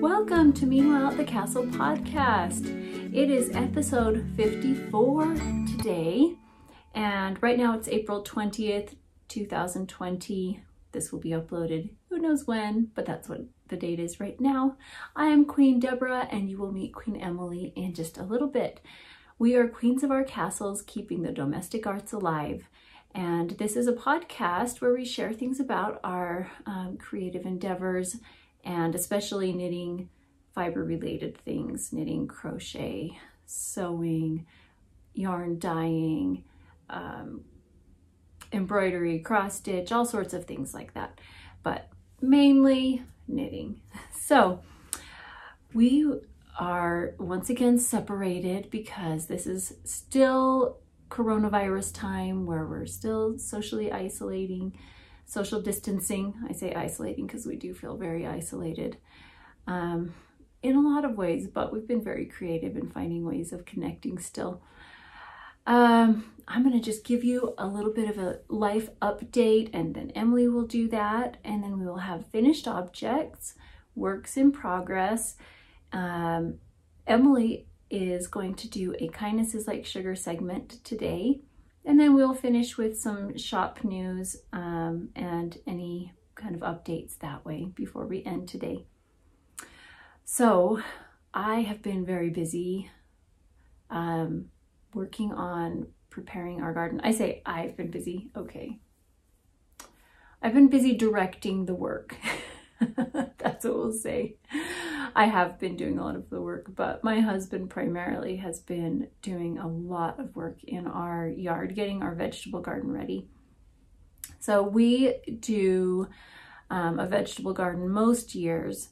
Welcome to Meanwhile at the Castle podcast. It is episode 54 today, and right now it's April 20th, 2020. This will be uploaded who knows when, but that's what the date is right now. I am Queen Deborah, and you will meet Queen Emily in just a little bit. We are queens of our castles, keeping the domestic arts alive. And this is a podcast where we share things about our creative endeavors, and especially knitting, fiber-related things, knitting, crochet, sewing, yarn dyeing, embroidery, cross-stitch, all sorts of things like that, but mainly knitting. So we are once again separated because this is still coronavirus time where we're still socially isolating, social distancing. I say isolating because we do feel very isolated in a lot of ways, but we've been very creative in finding ways of connecting still. I'm going to just give you a little bit of a life update, and then Emily will do that, and then we will have finished objects, works in progress. Emily is going to do a Kindness is Like Sugar segment today, and then we'll finish with some shop news and any kind of updates that way before we end today. So I have been very busy working on preparing our garden. I say I've been busy, okay. I've been busy directing the work. That's what we'll say. I have been doing a lot of the work, but my husband primarily has been doing a lot of work in our yard, getting our vegetable garden ready. So we do a vegetable garden most years,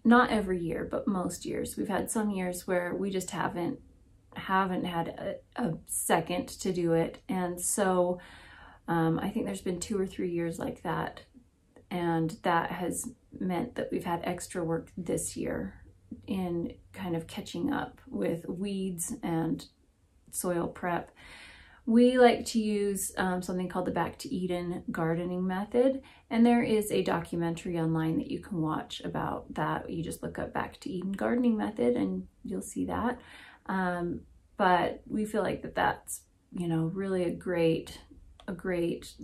not every year, but most years. We've had some years where we just haven't had a second to do it. And so I think there's been 2 or 3 years like that. And that has meant that we've had extra work this year in kind of catching up with weeds and soil prep. We like to use something called the Back to Eden gardening method. And there is a documentary online that you can watch about that. You just look up Back to Eden gardening method and you'll see that. But we feel like that's, you know, really a great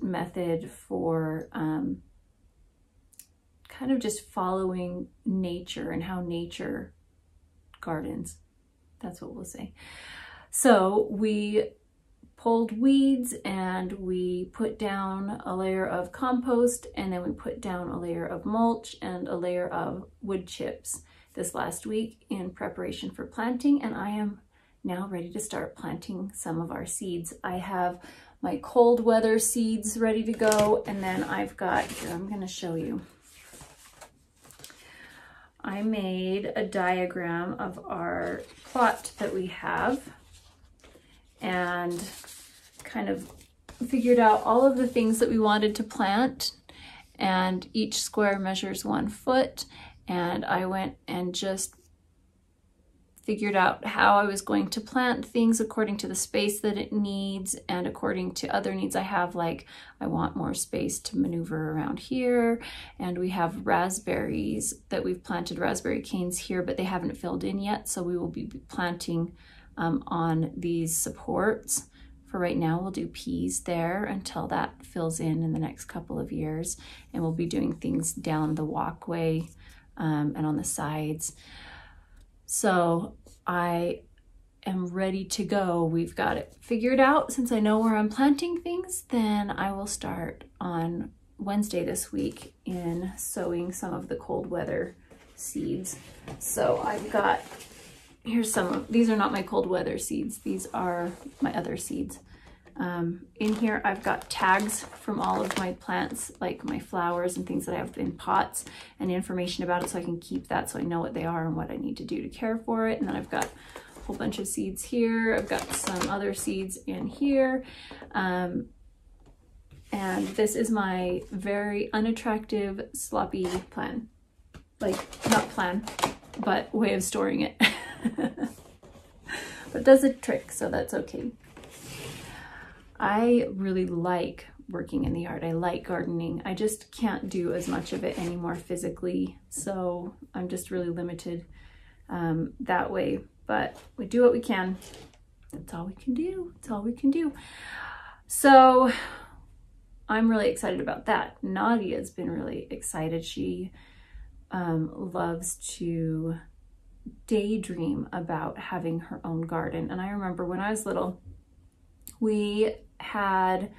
method for kind of just following nature and how nature gardens. That's what we'll say. So we pulled weeds and we put down a layer of compost, and then we put down a layer of mulch and a layer of wood chips this last week in preparation for planting. And I am now ready to start planting some of our seeds. I have my cold weather seeds ready to go, and then I've got, here, I'm going to show you. I made a diagram of our plot that we have and kind of figured out all of the things that we wanted to plant, and each square measures 1 foot. And I went and just figured out how I was going to plant things according to the space that it needs and according to other needs I have, like I want more space to maneuver around here, and we have raspberries that we've planted raspberry canes here, but they haven't filled in yet, so we will be planting on these supports. For right now, we'll do peas there until that fills in the next couple of years, and we'll be doing things down the walkway and on the sides. So I am ready to go. We've got it figured out. Since I know where I'm planting things, then I will start on Wednesday this week in sowing some of the cold weather seeds. So I've got, here's some of, these are not my cold weather seeds. These are my other seeds. In here, I've got tags from all of my plants, like my flowers and things that I have in pots, and information about it so I can keep that so I know what they are and what I need to do to care for it. And then I've got a whole bunch of seeds here. I've got some other seeds in here. And this is my very unattractive, sloppy plan. Like, not plan, but way of storing it. But it does a trick, so that's okay. I really like working in the yard. I like gardening. I just can't do as much of it anymore physically. So I'm just really limited that way, but we do what we can. That's all we can do. That's all we can do. So I'm really excited about that. Nadia's been really excited. She loves to daydream about having her own garden. And I remember when I was little, we had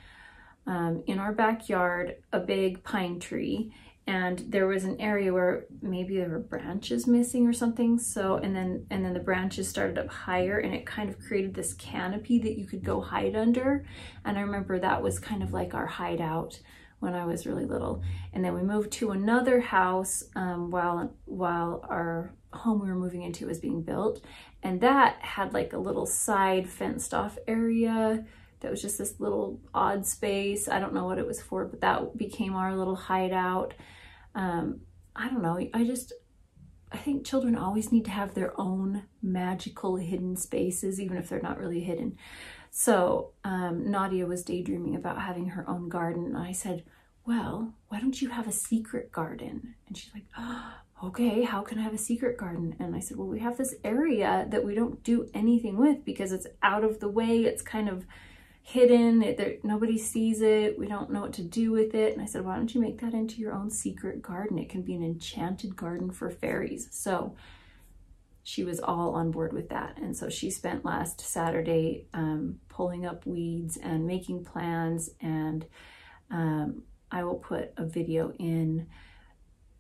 in our backyard a big pine tree, and there was an area where maybe there were branches missing or something. So, and then the branches started up higher, and it kind of created this canopy that you could go hide under. And I remember that was kind of like our hideout when I was really little. And then we moved to another house while our home we were moving into was being built. And that had like a little side fenced off area that was just this little odd space. I don't know what it was for, but that became our little hideout. I don't know. I think children always need to have their own magical hidden spaces, even if they're not really hidden. So Nadia was daydreaming about having her own garden. And I said, well, why don't you have a secret garden? And she's like, oh, okay, how can I have a secret garden? And I said, well, we have this area that we don't do anything with because it's out of the way. It's kind of hidden. Nobody sees it. We don't know what to do with it. And I said, why don't you make that into your own secret garden? It can be an enchanted garden for fairies. So she was all on board with that. And so she spent last Saturday pulling up weeds and making plans. And I will put a video in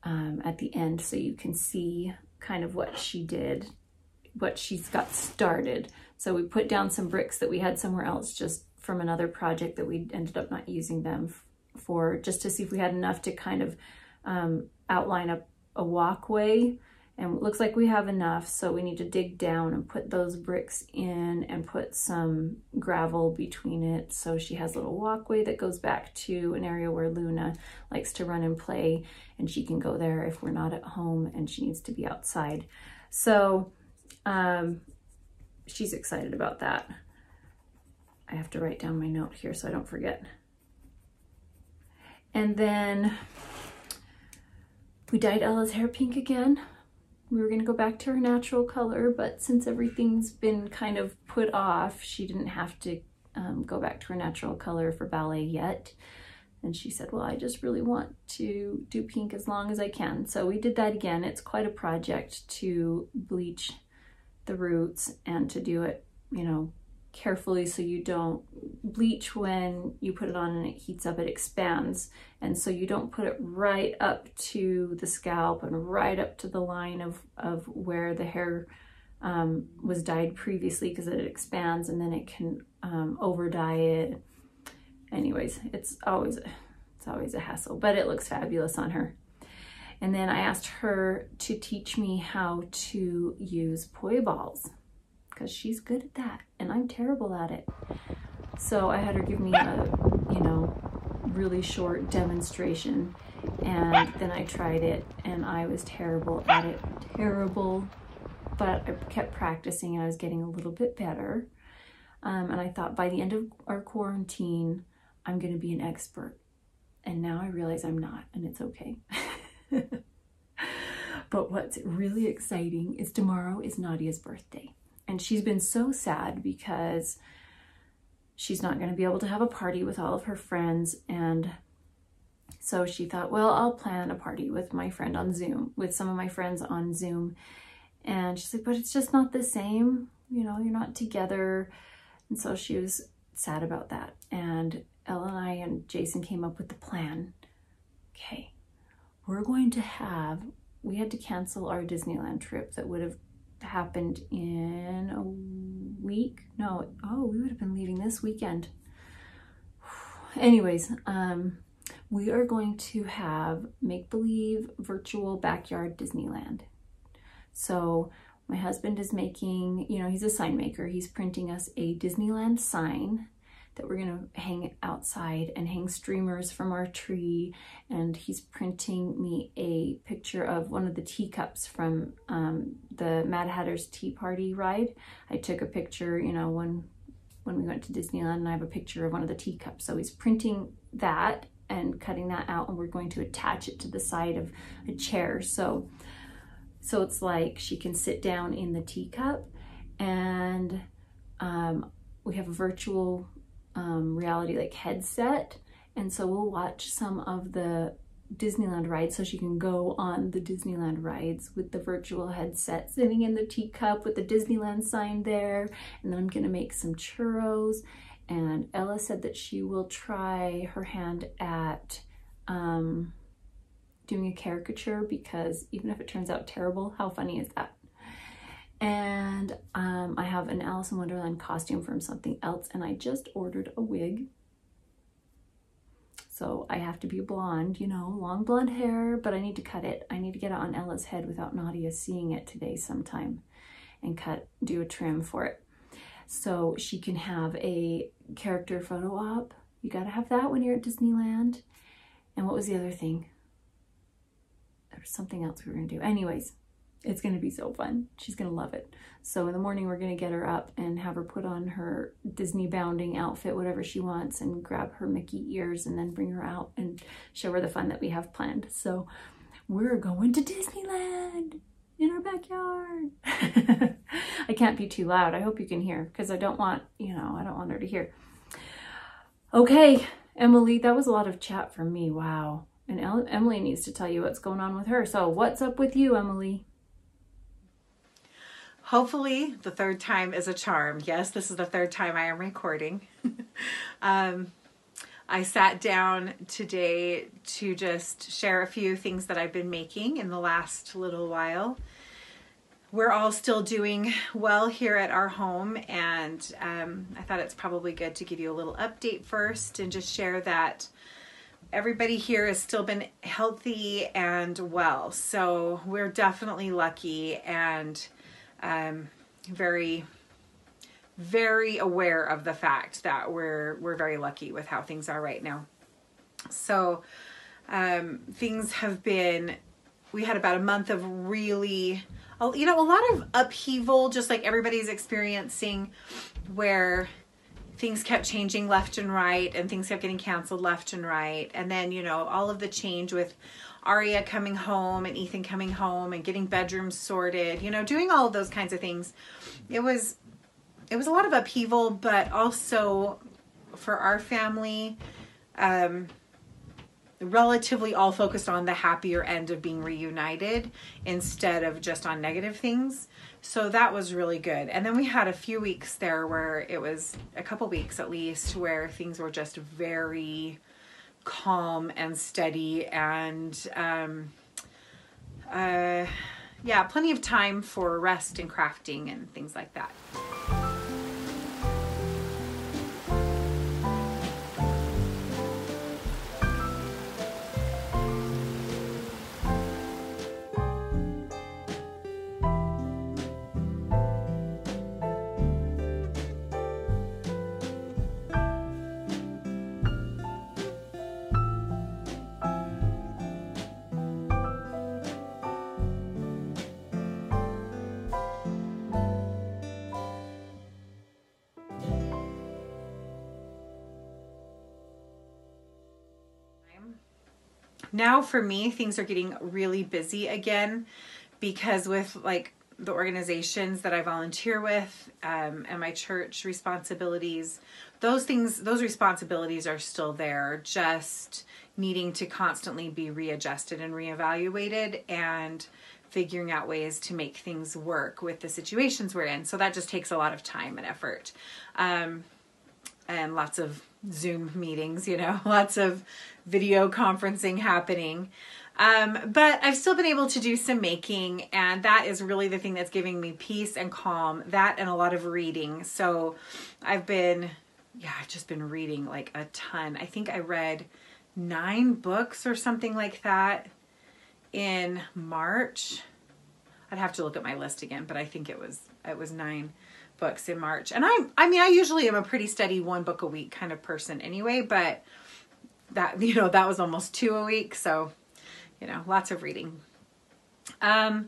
at the end so you can see kind of what she did, what she's got started. So we put down some bricks that we had somewhere else just from another project that we ended up not using them for, just to see if we had enough to kind of outline a walkway. And it looks like we have enough, so we need to dig down and put those bricks in and put some gravel between it. So she has a little walkway that goes back to an area where Luna likes to run and play, and she can go there if we're not at home and she needs to be outside. So she's excited about that. I have to write down my note here so I don't forget. And then we dyed Ella's hair pink again. We were gonna go back to her natural color, but since everything's been kind of put off, she didn't have to go back to her natural color for ballet yet. And she said, well, I just really want to do pink as long as I can. So we did that again. It's quite a project to bleach the roots and to do it, you know, carefully so you don't bleach when you put it on and it heats up, it expands. And so you don't put it right up to the scalp and right up to the line of where the hair was dyed previously, because it expands and then it can over dye it. Anyways, it's always a hassle, but it looks fabulous on her. And then I asked her to teach me how to use poi balls, because she's good at that and I'm terrible at it. So I had her give me a, you know, really short demonstration, and then I tried it and I was terrible at it, but I kept practicing and I was getting a little bit better. And I thought by the end of our quarantine, I'm gonna be an expert. And now I realize I'm not, and it's okay. But what's really exciting is tomorrow is Nadia's birthday. And she's been so sad because she's not going to be able to have a party with all of her friends. And so she thought, well, I'll plan a party with my friend on Zoom, with some of my friends on Zoom. And she's like, but it's just not the same. You know, you're not together. And so she was sad about that. And Ella and I and Jason came up with the plan. Okay, we had to cancel our Disneyland trip that would have happened in a week. No, we would have been leaving this weekend. Anyways, we are going to have make-believe virtual backyard Disneyland. So my husband is making, you know, he's a sign maker. He's printing us a Disneyland sign that we're gonna hang outside and hang streamers from our tree. And he's printing me a picture of one of the teacups from the Mad Hatter's Tea Party ride. I took a picture, you know, when when we went to Disneyland, and I have a picture of one of the teacups. So he's printing that and cutting that out, and we're going to attach it to the side of a chair. So it's like she can sit down in the teacup, and we have a virtual reality like headset, and so we'll watch some of the Disneyland rides, so she can go on the Disneyland rides with the virtual headset, sitting in the teacup with the Disneyland sign there. And then I'm gonna make some churros, and Ella said that she will try her hand at doing a caricature, because even if it turns out terrible, how funny is that? And I have an Alice in Wonderland costume from something else, and I just ordered a wig. So I have to be blonde, you know, long blonde hair, but I need to cut it. I need to get it on Ella's head without Nadia seeing it today sometime, and do a trim for it. So she can have a character photo op. You gotta have that when you're at Disneyland. And what was the other thing? There was something else we were gonna do. Anyways, it's gonna be so fun. She's gonna love it. So in the morning, we're gonna get her up and have her put on her Disney bounding outfit, whatever she wants, and grab her Mickey ears, and then bring her out and show her the fun that we have planned. So we're going to Disneyland in our backyard. I can't be too loud. I hope you can hear, because I don't want, you know, I don't want her to hear. Okay, Emily, that was a lot of chat from me. Wow. And Emily needs to tell you what's going on with her. So what's up with you, Emily? Hopefully the third time is a charm. Yes, this is the third time I am recording. I sat down today to just share a few things that I've been making in the last little while. We're all still doing well here at our home, and I thought it's probably good to give you a little update first and just share that everybody here has still been healthy and well. So we're definitely lucky, and very, very aware of the fact that we're very lucky with how things are right now. So things have been, we had about a month of really, you know, a lot of upheaval, just like everybody's experiencing, where things kept changing left and right, and things kept getting canceled left and right. And then, you know, all of the change with Aria coming home and Ethan coming home and getting bedrooms sorted, you know, doing all of those kinds of things. It was a lot of upheaval, but also for our family, relatively all focused on the happier end of being reunited instead of just on negative things. So that was really good. And then we had a few weeks there where it was a couple weeks at least where things were just very calm and steady, and yeah, plenty of time for rest and crafting and things like that. Now for me, things are getting really busy again, because with like the organizations that I volunteer with and my church responsibilities, those responsibilities are still there, just needing to constantly be readjusted and reevaluated, and figuring out ways to make things work with the situations we're in. So that just takes a lot of time and effort, and lots of Zoom meetings, you know, lots of video conferencing happening. But I've still been able to do some making, and that is really the thing that's giving me peace and calm, that and a lot of reading. So I've just been reading like a ton. I think I read 9 books or something like that in March. I'd have to look at my list again, but I think it was 9 books in March. And I mean, I usually am a pretty steady 1 book a week kind of person anyway, but that, you know, that was almost 2 a week. So, you know, lots of reading. Yeah,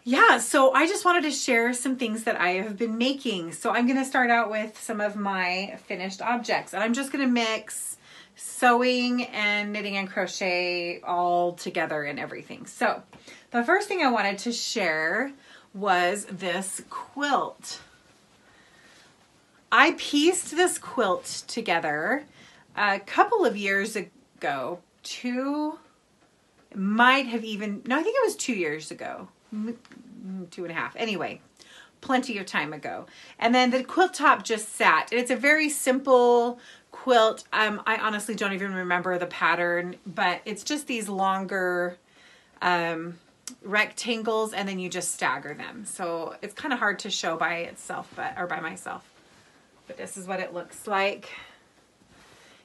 yeah, so I just wanted to share some things that I have been making. So I'm going to start out with some of my finished objects, and I'm just going to mix sewing and knitting and crochet all together and everything. So the first thing I wanted to share was this quilt. I pieced this quilt together a couple of years ago. I think it was 2 years ago. 2.5. Anyway, plenty of time ago. And then the quilt top just sat. And it's a very simple quilt. I honestly don't even remember the pattern, but it's just these longer rectangles, and then you just stagger them. So it's kind of hard to show by itself, or by myself. But this is what it looks like.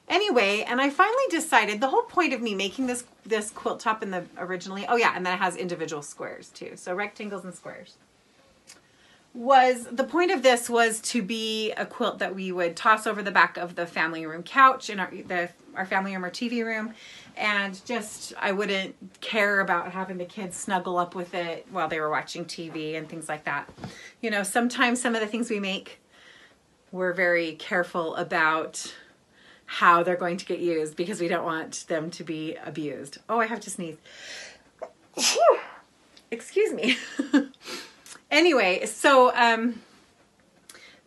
Anyway, and I finally decided the whole point of me making this quilt top and then it has individual squares too. So rectangles and squares. The point of this was to be a quilt that we would toss over the back of the family room couch in our family room or TV room, and just I wouldn't care about having the kids snuggle up with it while they were watching TV and things like that. You know, sometimes some of the things we make, we're very careful about how they're going to get used because we don't want them to be abused. Oh, I have to sneeze. Excuse me. Anyway, so,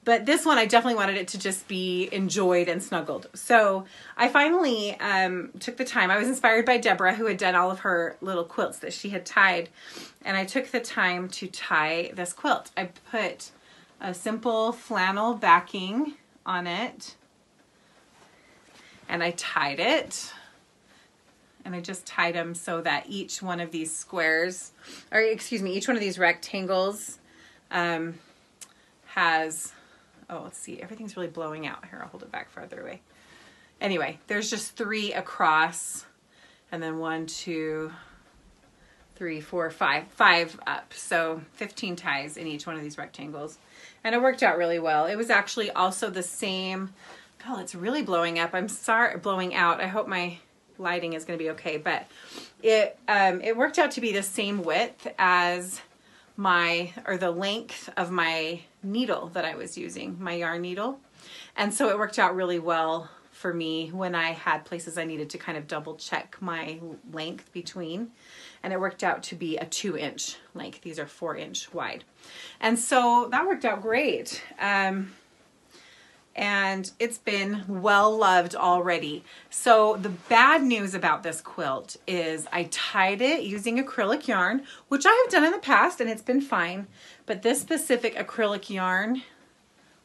but this one, I definitely wanted it to just be enjoyed and snuggled. So I finally took the time. I was inspired by Deborah, who had done all of her little quilts that she had tied. And I took the time to tie this quilt. I put a simple flannel backing on it, and I tied it, and I just tied them so that each one of these squares, or excuse me, each one of these rectangles has, let's see, everything's really blowing out. Here, I'll hold it back farther away. Anyway, there's just 3 across, and then 1, 2, 3, 4, 5 up. So 15 ties in each one of these rectangles. And it worked out really well. It was actually also the same. Oh, it's really blowing up. I'm sorry, blowing out. I hope my lighting is going to be okay. But it worked out to be the same width as the length of my needle that I was using, my yarn needle. And so it worked out really well for me when I had places I needed to kind of double check my length between. And it worked out to be a 2-inch length. These are 4-inch wide. And so that worked out great. And it's been well loved already. So the bad news about this quilt is I tied it using acrylic yarn, which I have done in the past and it's been fine. But this specific acrylic yarn,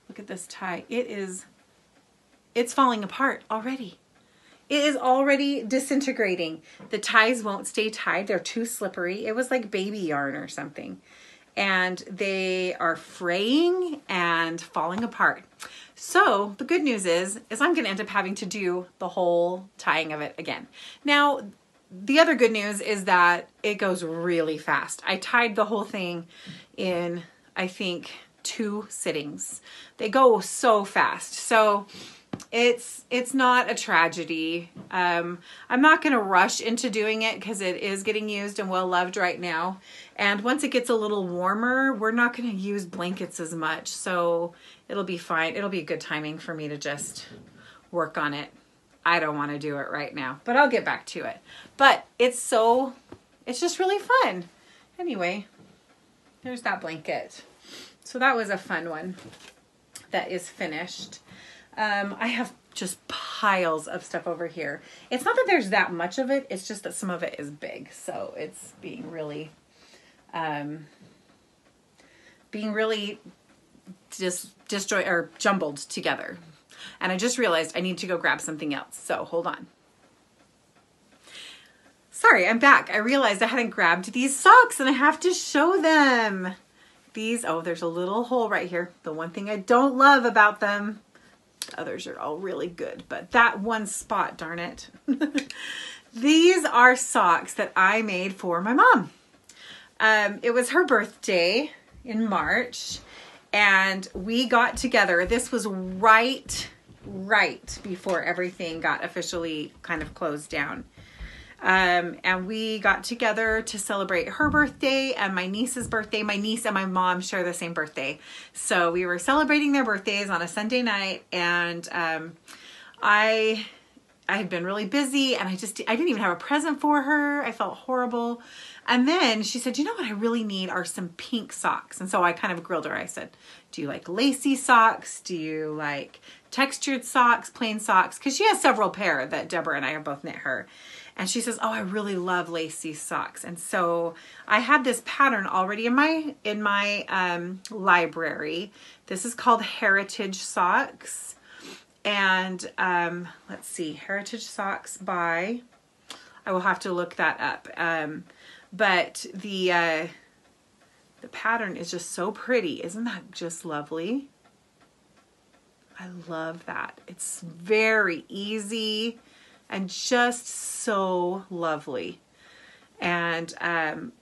look at this tie. It's falling apart already. It is already disintegrating. The ties won't stay tied. They're too slippery. It was like baby yarn or something. And they are fraying and falling apart. So the good news is I'm going to end up having to do the whole tying of it again. Now, the other good news is that it goes really fast. I tied the whole thing in, I think, 2 sittings. They go so fast. So it's not a tragedy. I'm not going to rush into doing it because it is getting used and well loved right now. And once it gets a little warmer, we're not going to use blankets as much. So it'll be fine. It'll be good timing for me to just work on it. I don't want to do it right now, but I'll get back to it. But it's just really fun. Anyway, there's that blanket. So that was a fun one that is finished. I have just piles of stuff over here. It's not that there's that much of it. It's just that some of it is big. So it's being really disjointed or jumbled together. And I just realized I need to go grab something else. So hold on. Sorry, I'm back. I realized I hadn't grabbed these socks and I have to show them. There's a little hole right here. The one thing I don't love about them. The others are all really good, but that one spot, darn it. These are socks that I made for my mom. It was her birthday in March and we got together. This was right before everything got officially kind of closed down. And we got together to celebrate her birthday and my niece's birthday. My niece and my mom share the same birthday. So we were celebrating their birthdays on a Sunday night, and I had been really busy, and I didn't even have a present for her. I felt horrible. And then she said, you know what I really need are some pink socks. And so I kind of grilled her. I said, do you like lacy socks? Do you like textured socks, plain socks? Because she has several pair that Deborah and I have both knit her. And she says, oh, I really love lacy socks. And so I had this pattern already in my library. This is called Heritage Socks. And let's see, Heritage Socks by, I will have to look that up. But the pattern is just so pretty. Isn't that just lovely? I love that. It's very easy and just so lovely. And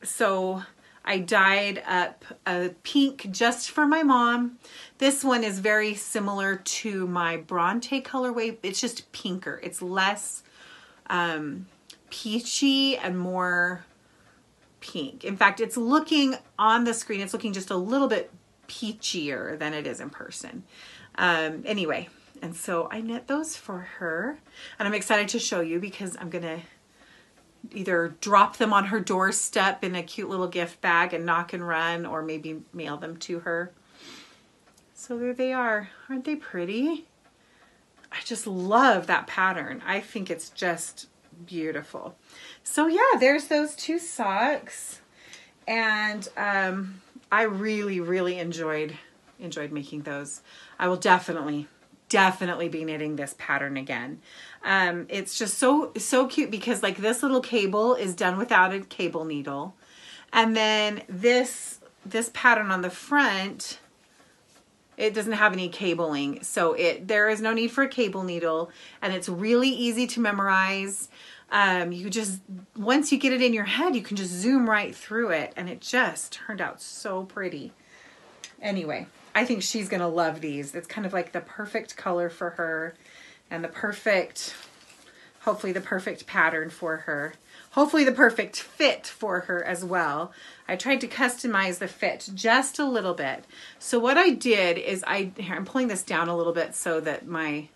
so I dyed up a pink just for my mom. This one is very similar to my Bronte colorway. It's just pinker. It's less peachy and more pink. In fact, it's looking on the screen, it's looking just a little bit peachier than it is in person. Anyway, and so I knit those for her, and I'm excited to show you because I'm gonna either drop them on her doorstep in a cute little gift bag and knock and run, or maybe mail them to her. So there they are. Aren't they pretty? I just love that pattern. I think it's just beautiful. So yeah, there's those two socks, and I really enjoyed making those. I will definitely be knitting this pattern again. It's just so cute because like this little cable is done without a cable needle, and then this pattern on the front, it doesn't have any cabling, so there is no need for a cable needle, and it's really easy to memorize. You just, once you get it in your head, you can just zoom right through it, and it just turned out so pretty. Anyway, I think she's gonna love these. It's kind of like the perfect color for her, and hopefully the perfect pattern for her. Hopefully the perfect fit for her as well. I tried to customize the fit just a little bit. So what I did is I'm pulling this down a little bit so that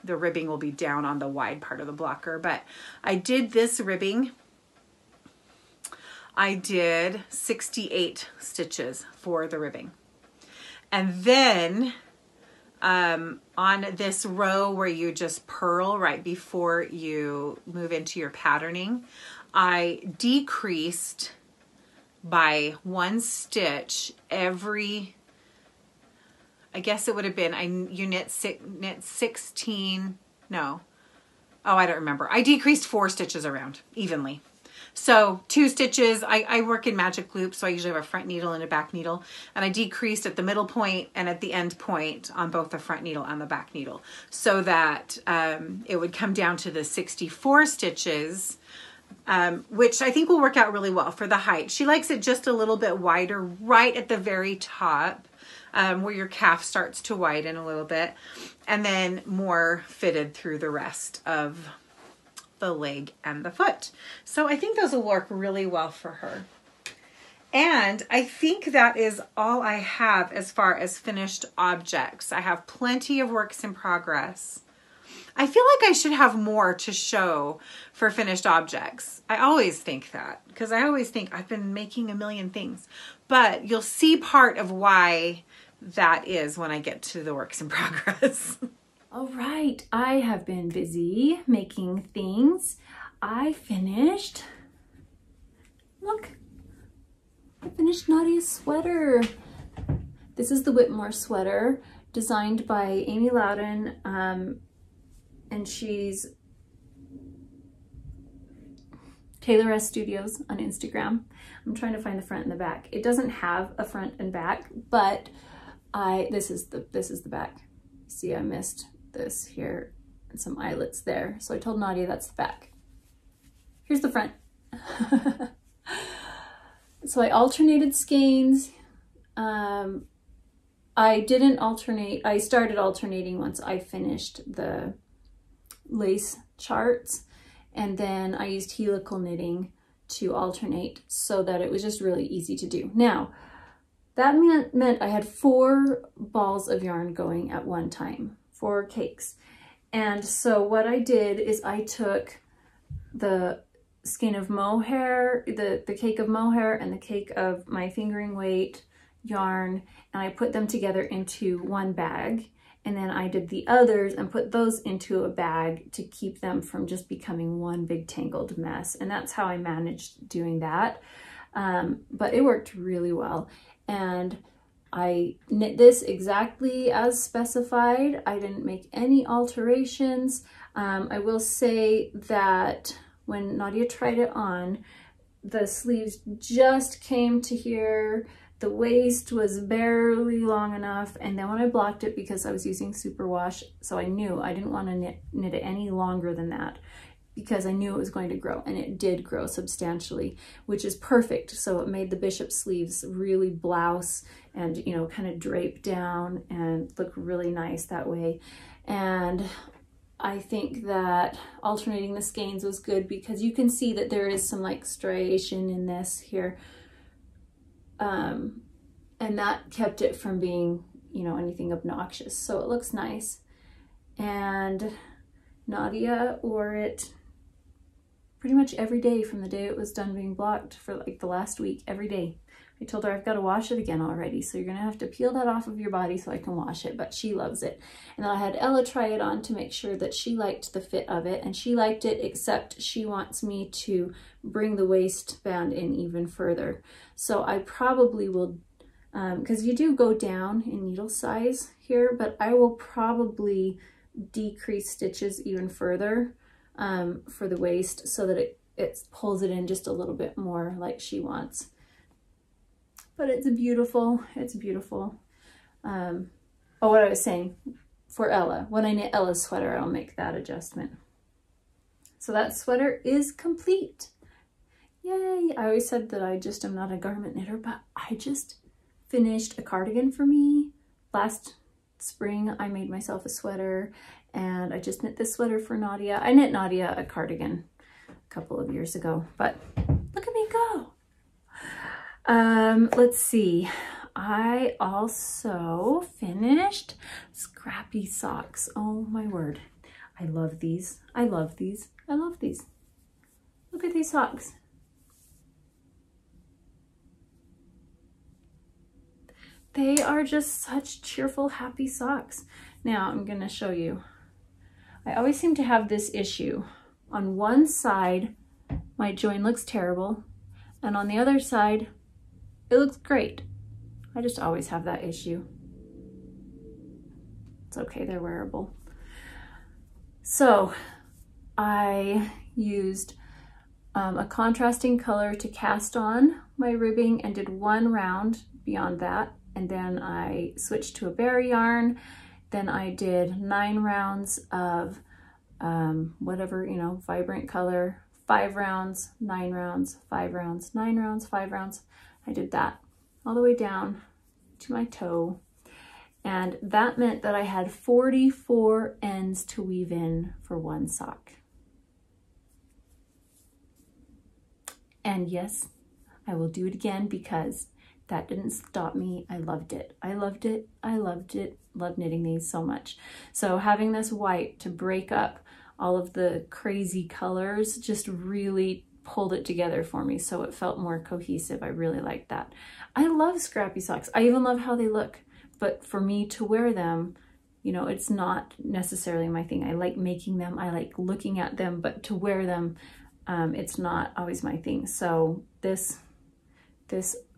the ribbing will be down on the wide part of the blocker, but I did this ribbing. I did 68 stitches for the ribbing. And then on this row where you just purl right before you move into your patterning, I decreased by 1 stitch every, I guess it would have been, you knit 16, no, oh, I don't remember. I decreased 4 stitches around evenly. So 2 stitches, I work in magic loops, so I usually have a front needle and a back needle, and I decreased at the middle point and at the end point on both the front needle and the back needle, so that it would come down to the 64 stitches, which I think will work out really well for the height. She likes it just a little bit wider right at the very top, where your calf starts to widen a little bit, and then more fitted through the rest of the leg and the foot. So I think those will work really well for her. And I think that is all I have as far as finished objects. I have plenty of works in progress. I feel like I should have more to show for finished objects. I always think that, because I always think I've been making a million things, but you'll see part of why that is when I get to the works in progress. All right, I have been busy making things. I finished, look, I finished Nadia's sweater. This is the Whitmore Sweater, designed by Amy Loudon, and she's Taylor S Studios on Instagram. I'm trying to find the front and the back. It doesn't have a front and back, but this is the back. See, I missed this here and some eyelets there. So I told Nadia that's the back. Here's the front. So I alternated skeins. I didn't alternate. I started alternating once I finished the lace charts, And then I used helical knitting to alternate so that it was just really easy to do. Now, that meant I had 4 balls of yarn going at one time, 4 cakes. And so what I did is I took the skein of mohair, the cake of mohair and the cake of my fingering weight yarn, and I put them together into one bag. And then I did the others and put those into a bag to keep them from just becoming one big tangled mess. And that's how I managed doing that. But it worked really well. And I knit this exactly as specified. I didn't make any alterations. I will say that when Nadia tried it on, the sleeves just came to here. The waist was barely long enough, and then when I blocked it, because I was using superwash, so I knew I didn't want to knit it any longer than that, because I knew it was going to grow, and it did grow substantially, which is perfect. So it made the bishop sleeves really blouse and, you know, kind of drape down and look really nice that way. And I think that alternating the skeins was good because you can see that there is some like striation in this here. And that kept it from being, you know, anything obnoxious. So it looks nice. And Nadia wore it pretty much every day from the day it was done being blocked for like the last week, every day. I told her I've got to wash it again already, so you're gonna have to peel that off of your body so I can wash it, but she loves it. And then I had Ella try it on to make sure that she liked the fit of it, and she liked it, except she wants me to bring the waistband in even further. So I probably will, because you do go down in needle size here, but I will probably decrease stitches even further for the waist so that it pulls it in just a little bit more like she wants. But it's beautiful. Oh, what I was saying, for Ella, when I knit Ella's sweater, I'll make that adjustment. So that sweater is complete. Yay! I always said that I just am not a garment knitter, but I just finished a cardigan for me. Last spring, I made myself a sweater, and I just knit this sweater for Nadia. I knit Nadia a cardigan a couple of years ago, but look at me go. Let's see. I also finished Scrappy Socks. Oh my word. I love these. I love these. I love these. Look at these socks. They are just such cheerful, happy socks. Now I'm gonna show you. I always seem to have this issue. On one side, my join looks terrible, and on the other side, it looks great. I just always have that issue. It's okay, they're wearable. So I used a contrasting color to cast on my ribbing and did 1 round beyond that. And then I switched to a berry yarn. Then I did 9 rounds of whatever, you know, vibrant color, 5 rounds, 9 rounds, 5 rounds, 9 rounds, 5 rounds. I did that all the way down to my toe. And that meant that I had 44 ends to weave in for 1 sock. And yes, I will do it again because that didn't stop me. I loved it. I loved it. I loved it. Love knitting these so much. So having this white to break up all of the crazy colors just really pulled it together for me, so it felt more cohesive. I really liked that. I love scrappy socks. I even love how they look, but for me to wear them, you know, it's not necessarily my thing. I like making them, I like looking at them, but to wear them, it's not always my thing. So this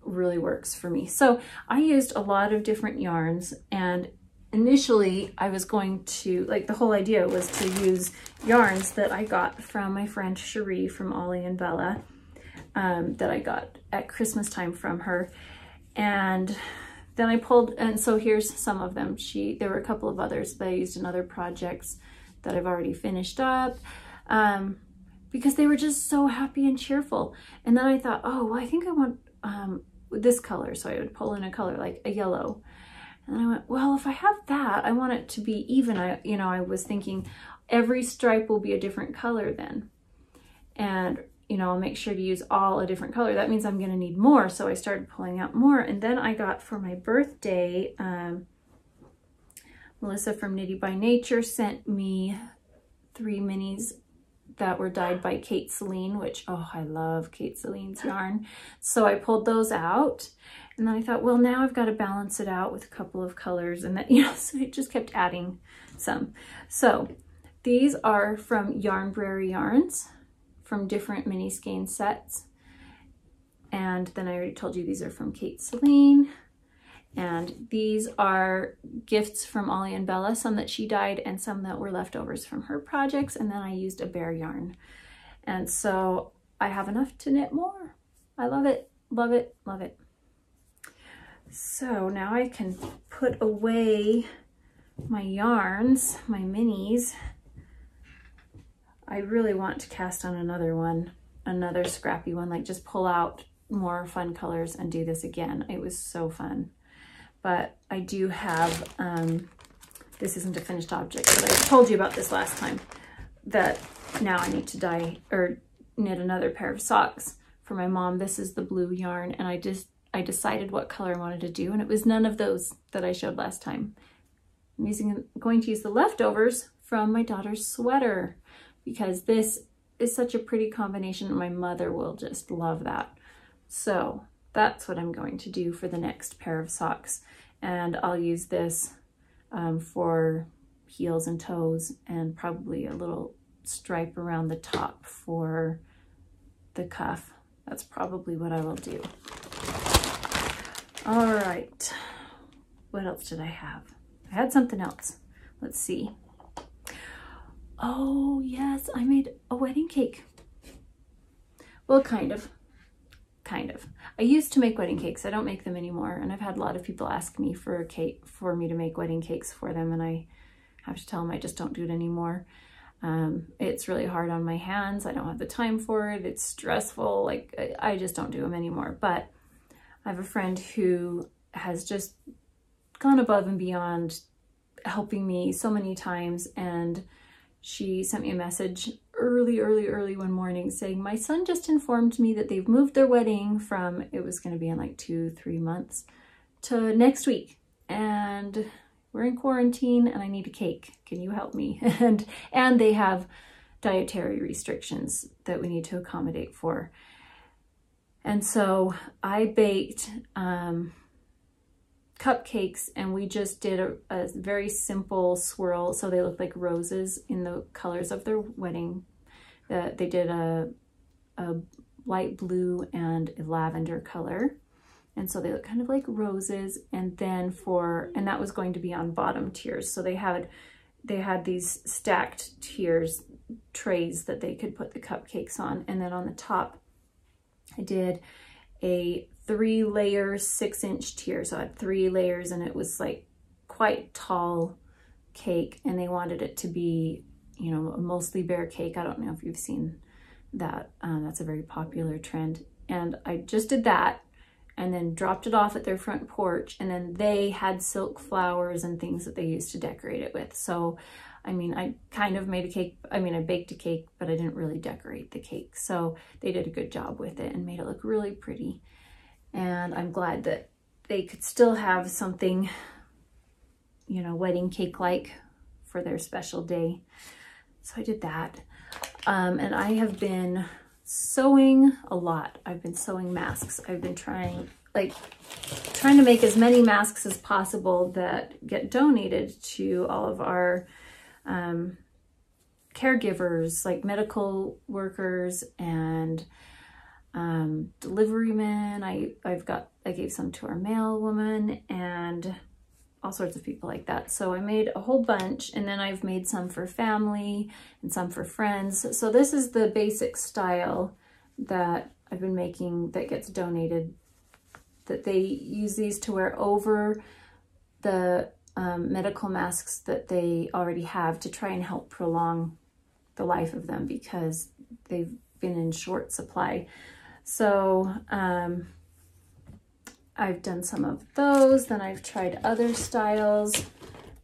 really works for me. So I used a lot of different yarns, and initially I was going to, like, the whole idea was to use yarns that I got from my friend Cherie from Ollie and Bella, that I got at Christmas time from her. And then I pulled, and so here's some of them. There were a couple of others that I used in other projects that I've already finished up, because they were just so happy and cheerful. And then I thought, oh, well, I think I want this color. So I would pull in a color like a yellow. And I went, well, if I have that, I want it to be even. I was thinking every stripe will be a different color then. and you know, I'll make sure to use all a different color. That means I'm gonna need more, so I started pulling out more. And then I got for my birthday, Melissa from Knitty by Nature sent me 3 minis that were dyed by Kate Celine, which, oh, I love Kate Celine's yarn. So I pulled those out, and then I thought, well, now I've got to balance it out with a couple of colors, and then, you know, so I just kept adding some. So these are from Yarnbrary yarns, from different mini skein sets. And then I already told you these are from Kate Celine. And these are gifts from Ollie and Bella, some that she dyed and some that were leftovers from her projects. And then I used a bare yarn. And so I have enough to knit more. I love it, love it, love it. So now I can put away my yarns, my minis. I really want to cast on another one, another scrappy one, like just pull out more fun colors and do this again. It was so fun. But I do have, this isn't a finished object, but I told you about this last time, that now I need to dye or knit another pair of socks for my mom. This is the blue yarn, and I decided what color I wanted to do, and it was none of those that I showed last time. I'm going to use the leftovers from my daughter's sweater, because this is such a pretty combination. My mother will just love that. So that's what I'm going to do for the next pair of socks. And I'll use this for heels and toes, and probably a little stripe around the top for the cuff. That's probably what I will do. All right, what else did I have? I had something else. Let's see. Oh yes, I made a wedding cake. Well, kind of. I used to make wedding cakes. I don't make them anymore, and I've had a lot of people ask me for a cake, for me to make wedding cakes for them, and I have to tell them I just don't do it anymore. It's really hard on my hands. I don't have the time for it. It's stressful. Like, I just don't do them anymore. But I have a friend who has just gone above and beyond, helping me so many times, and she sent me a message early one morning saying, my son just informed me that they've moved their wedding from, it was going to be in like 2-3 months, to next week. And we're in quarantine and I need a cake. Can you help me? And they have dietary restrictions that we need to accommodate for. And so I baked cupcakes, and we just did a very simple swirl, so they look like roses in the colors of their wedding. They did a light blue and a lavender color, and so they look kind of like roses. And then and that was going to be on bottom tiers, so they had these stacked tiers, trays that they could put the cupcakes on. And then on the top I did a 3-layer 6-inch tier. So I had 3 layers, and it was like quite tall cake, and they wanted it to be, you know, a mostly bare cake. I don't know if you've seen that. That's a very popular trend. And I just did that and then dropped it off at their front porch, and then they had silk flowers and things that they used to decorate it with. So I mean, I kind of made a cake. I mean, I baked a cake, but I didn't really decorate the cake. So they did a good job with it and made it look really pretty. And I'm glad that they could still have something, you know, wedding cake-like for their special day. So I did that. And I have been sewing a lot. I've been sewing masks. I've been trying to make as many masks as possible that get donated to all of our caregivers, like medical workers and delivery men. I gave some to our mail woman and all sorts of people like that. So I made a whole bunch, and then I've made some for family and some for friends. So this is the basic style that I've been making that gets donated, that they use these to wear over the medical masks that they already have, to try and help prolong the life of them, because they've been in short supply. So I've done some of those. Then I've tried other styles.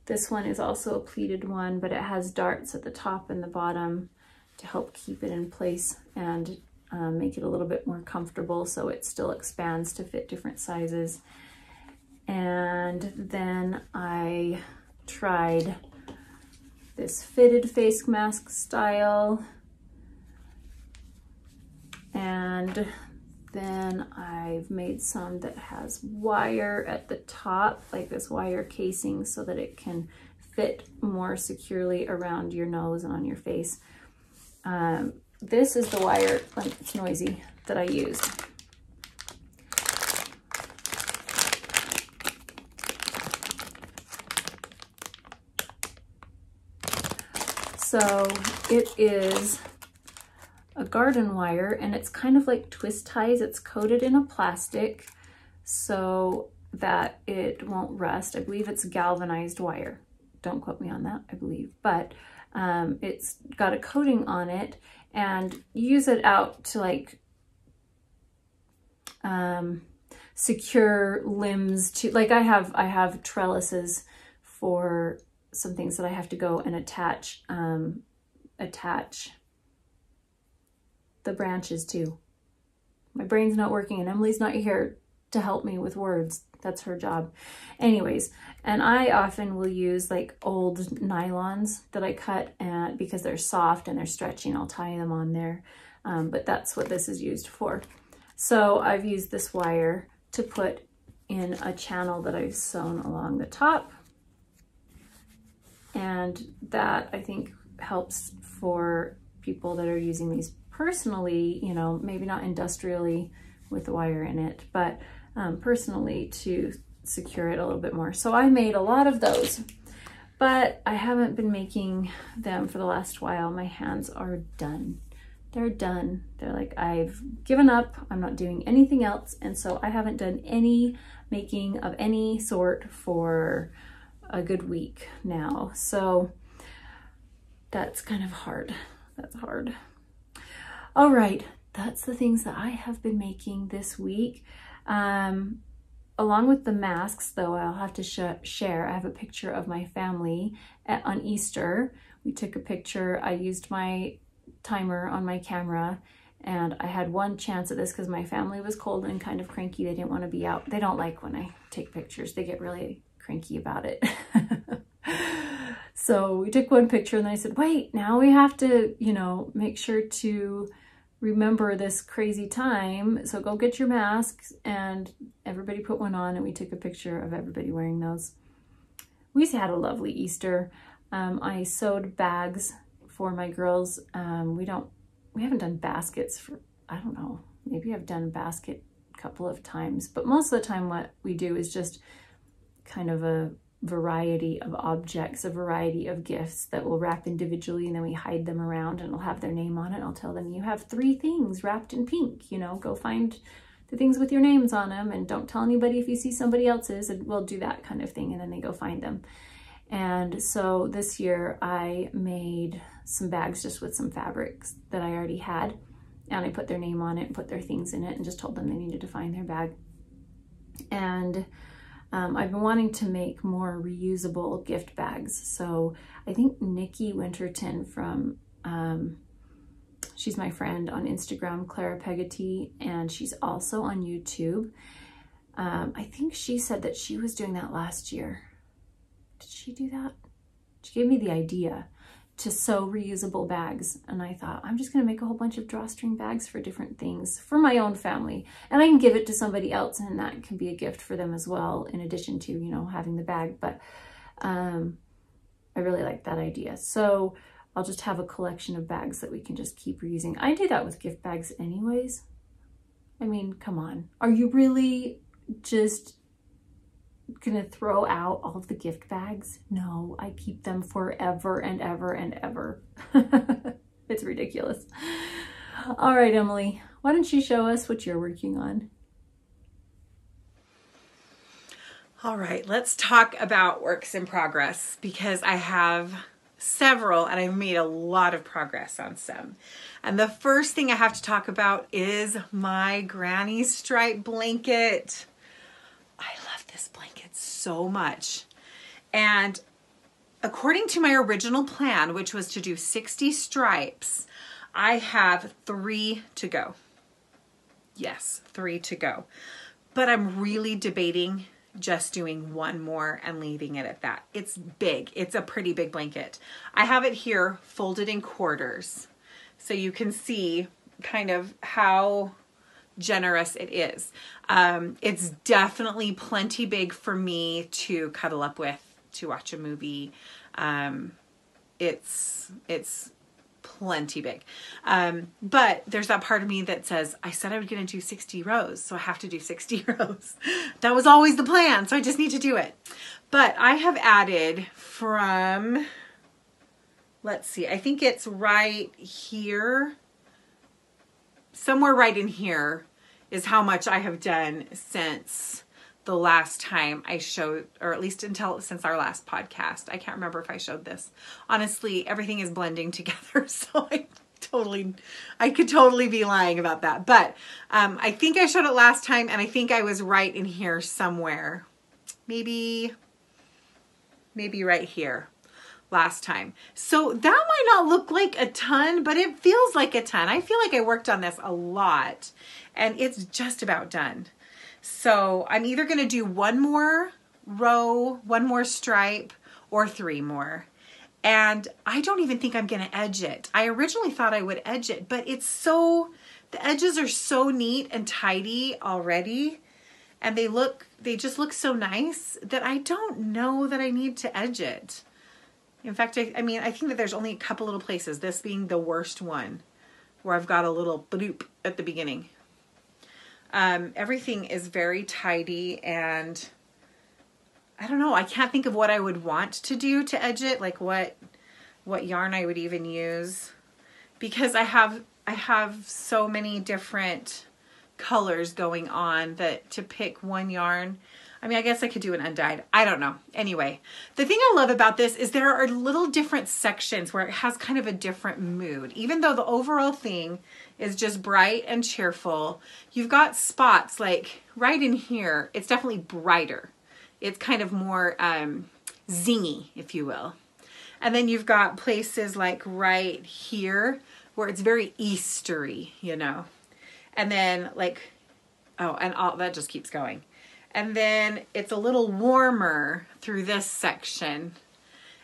This one is also a pleated one, but it has darts at the top and the bottom to help keep it in place and make it a little bit more comfortable so it still expands to fit different sizes. And then I tried this fitted face mask style, and then I've made some that has wire at the top, like this wire casing, so that it can fit more securely around your nose and on your face. This is the wire, it's noisy, that I used. So it is a garden wire, and it's kind of like twist ties. It's coated in a plastic so that it won't rust. I believe it's galvanized wire. Don't quote me on that, I believe. But it's got a coating on it, and you use it out to like secure limbs to, like I have trellises for some things that I have to go and attach the branches to. My brain's not working, and Emily's not here to help me with words. That's her job. Anyways, and I often will use like old nylons that I cut because they're soft and they're stretchy, and I'll tie them on there. But that's what this is used for. So I've used this wire to put in a channel that I've sewn along the top. And that, I think, helps for people that are using these personally, you know, maybe not industrially with the wire in it, but personally to secure it a little bit more. So I made a lot of those, but I haven't been making them for the last while. My hands are done. They're done. They're like, I've given up. I'm not doing anything else. And so I haven't done any making of any sort for a good week now. So that's kind of hard. That's hard. All right, that's the things that I have been making this week. Along with the masks, though, I'll have to share. I have a picture of my family on Easter. We took a picture. I used my timer on my camera, and I had one chance at this because my family was cold and kind of cranky. They didn't want to be out. They don't like when I take pictures. They get really cranky about it. So we took one picture, and then I said, wait, now we have to, you know, make sure to remember this crazy time. So go get your masks, and everybody put one on, and we took a picture of everybody wearing those. We had a lovely Easter. I sewed bags for my girls. We haven't done baskets for, I don't know, maybe I've done a basket a couple of times, but most of the time what we do is just kind of a variety of objects, a variety of gifts that we'll wrap individually, and then we hide them around, and it'll have their name on it. I'll tell them, you have 3 things wrapped in pink, you know, go find the things with your names on them, and don't tell anybody if you see somebody else's, and we'll do that kind of thing, and then they go find them. And so this year I made some bags just with some fabrics that I already had, and I put their name on it and put their things in it and just told them they needed to find their bag. And I've been wanting to make more reusable gift bags. So I think Nikki Winterton from, she's my friend on Instagram, Clara Pegati, and she's also on YouTube. I think she said that she was doing that last year. Did she do that? She gave me the idea to sew reusable bags, and I thought, I'm just gonna make a whole bunch of drawstring bags for different things for my own family, and I can give it to somebody else, and that can be a gift for them as well, in addition to, you know, having the bag. But I really like that idea. So I'll just have a collection of bags that we can just keep reusing. I do that with gift bags anyways. I mean, come on. Are you really just gonna throw out all of the gift bags? No, I keep them forever and ever and ever. It's ridiculous. All right, Emily, why don't you show us what you're working on? All right, let's talk about works in progress, because I have several and I've made a lot of progress on some. And the first thing I have to talk about is my granny stripe blanket. I love this blanket so much. And according to my original plan, which was to do 60 stripes, I have 3 to go. Yes, 3 to go. But I'm really debating just doing 1 more and leaving it at that. It's big. It's a pretty big blanket. I have it here folded in quarters, so you can see kind of how generous it is. It's definitely plenty big for me to cuddle up with, to watch a movie. It's plenty big. But there's that part of me that says, I said I was going to do 60 rows, so I have to do 60 rows. That was always the plan, so I just need to do it. But I have added from, let's see, I think it's right here. Somewhere right in here is how much I have done since the last time I showed, or at least since our last podcast. I can't remember if I showed this. Honestly, everything is blending together, so I could totally be lying about that. But I think I showed it last time, and I think I was right in here somewhere. Maybe right here last time. So that might not look like a ton, but it feels like a ton. I feel like I worked on this a lot, and it's just about done. So I'm either going to do 1 more row, 1 more stripe, or 3 more. And I don't even think I'm going to edge it. I originally thought I would edge it, but the edges are so neat and tidy already. And they just look so nice that I don't know that I need to edge it. In fact, I think that there's only a couple little places, this being the worst one, where I've got a little bloop at the beginning. Everything is very tidy, and I don't know, I can't think of what I would want to do to edge it, like what yarn I would even use, because I have so many different colors going on that to pick one yarn. I mean, I guess I could do an undyed. I don't know. Anyway, the thing I love about this is there are little different sections where it has kind of a different mood. Even though the overall thing is just bright and cheerful, you've got spots like right in here. It's definitely brighter. It's kind of more zingy, if you will. And then you've got places like right here where it's very Eastery, you know. And then like, oh, and all that just keeps going. And then it's a little warmer through this section,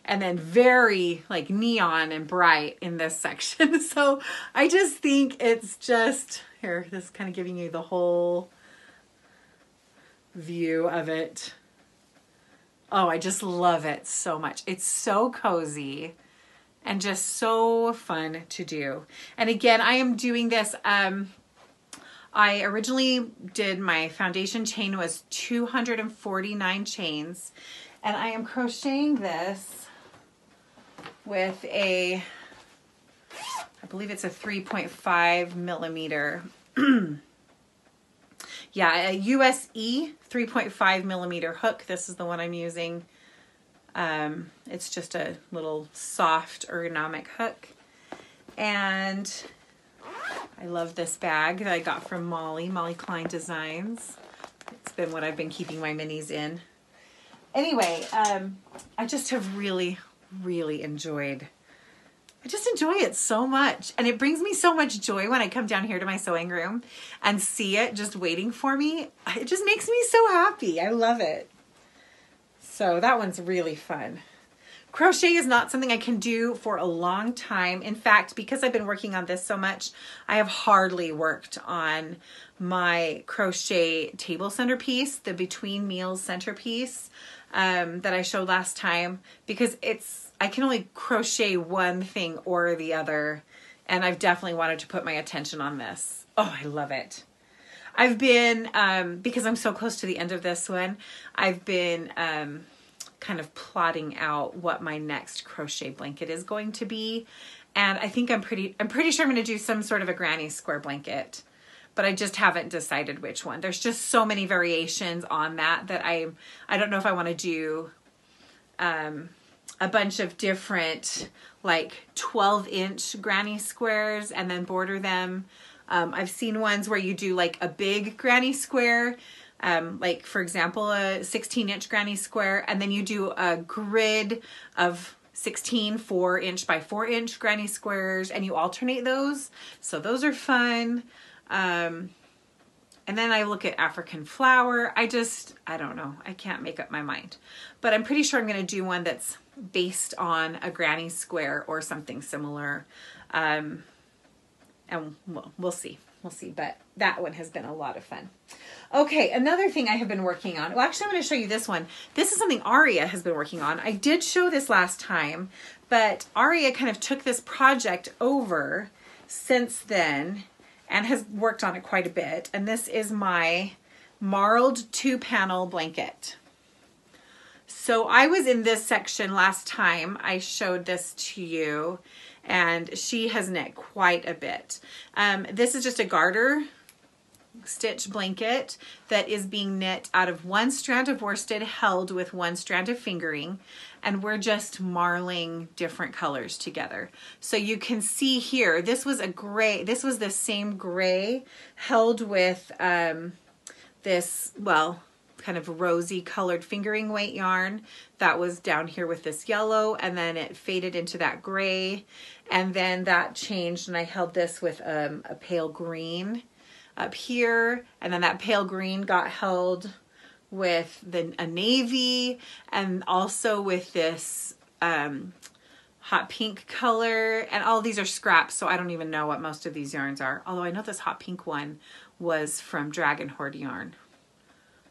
and then very like neon and bright in this section. So I just think it's just, here, this is kind of giving you the whole view of it. Oh, I just love it so much. It's so cozy and just so fun to do. And again, I am doing this, I originally did, my foundation chain was 249 chains, and I am crocheting this with I believe it's a 3.5 millimeter, yeah, a USE 3.5 millimeter hook. This is the one I'm using. It's just a little soft ergonomic hook, and I love this bag that I got from Molly Klein Designs. It's been what I've been keeping my minis in. Anyway, I just have really, really enjoyed. I just enjoy it so much. And it brings me so much joy when I come down here to my sewing room and see it just waiting for me. It just makes me so happy. I love it. So that one's really fun. Crochet is not something I can do for a long time. In fact, because I've been working on this so much, I have hardly worked on my crochet table centerpiece, the between meals centerpiece that I showed last time, because I can only crochet one thing or the other, and I've definitely wanted to put my attention on this. Oh, I love it. I've been, because I'm so close to the end of this one, I've been kind of plotting out what my next crochet blanket is going to be. And I think I'm pretty sure I'm going to do some sort of a granny square blanket, but I just haven't decided which one. There's just so many variations on that I don't know if I want to do a bunch of different like 12-inch granny squares and then border them. I've seen ones where you do like a big granny square, like for example, a 16-inch granny square, and then you do a grid of 16 4-inch by 4-inch granny squares, and you alternate those. So those are fun. And then I look at African flower. I don't know. I can't make up my mind. But I'm pretty sure I'm going to do one that's based on a granny square or something similar. And we'll see. We'll see. But that one has been a lot of fun. Okay, another thing I have been working on. Well, actually, I'm going to show you this one. This is something Aria has been working on. I did show this last time, but Aria kind of took this project over since then and has worked on it quite a bit. And this is my Marled 2-panel blanket. So I was in this section last time. I showed this to you, and she has knit quite a bit. This is just a garter stitch blanket that is being knit out of 1 strand of worsted held with 1 strand of fingering, and we're just marling different colors together. So you can see here, this was a gray, this was the same gray held with this, well, kind of rosy colored fingering weight yarn that was down here with this yellow, and then it faded into that gray, and then that changed, and I held this with a pale green up here, and then that pale green got held with a navy, and also with this hot pink color, and all these are scraps, so I don't even know what most of these yarns are, although I know this hot pink one was from Dragon Horde yarn.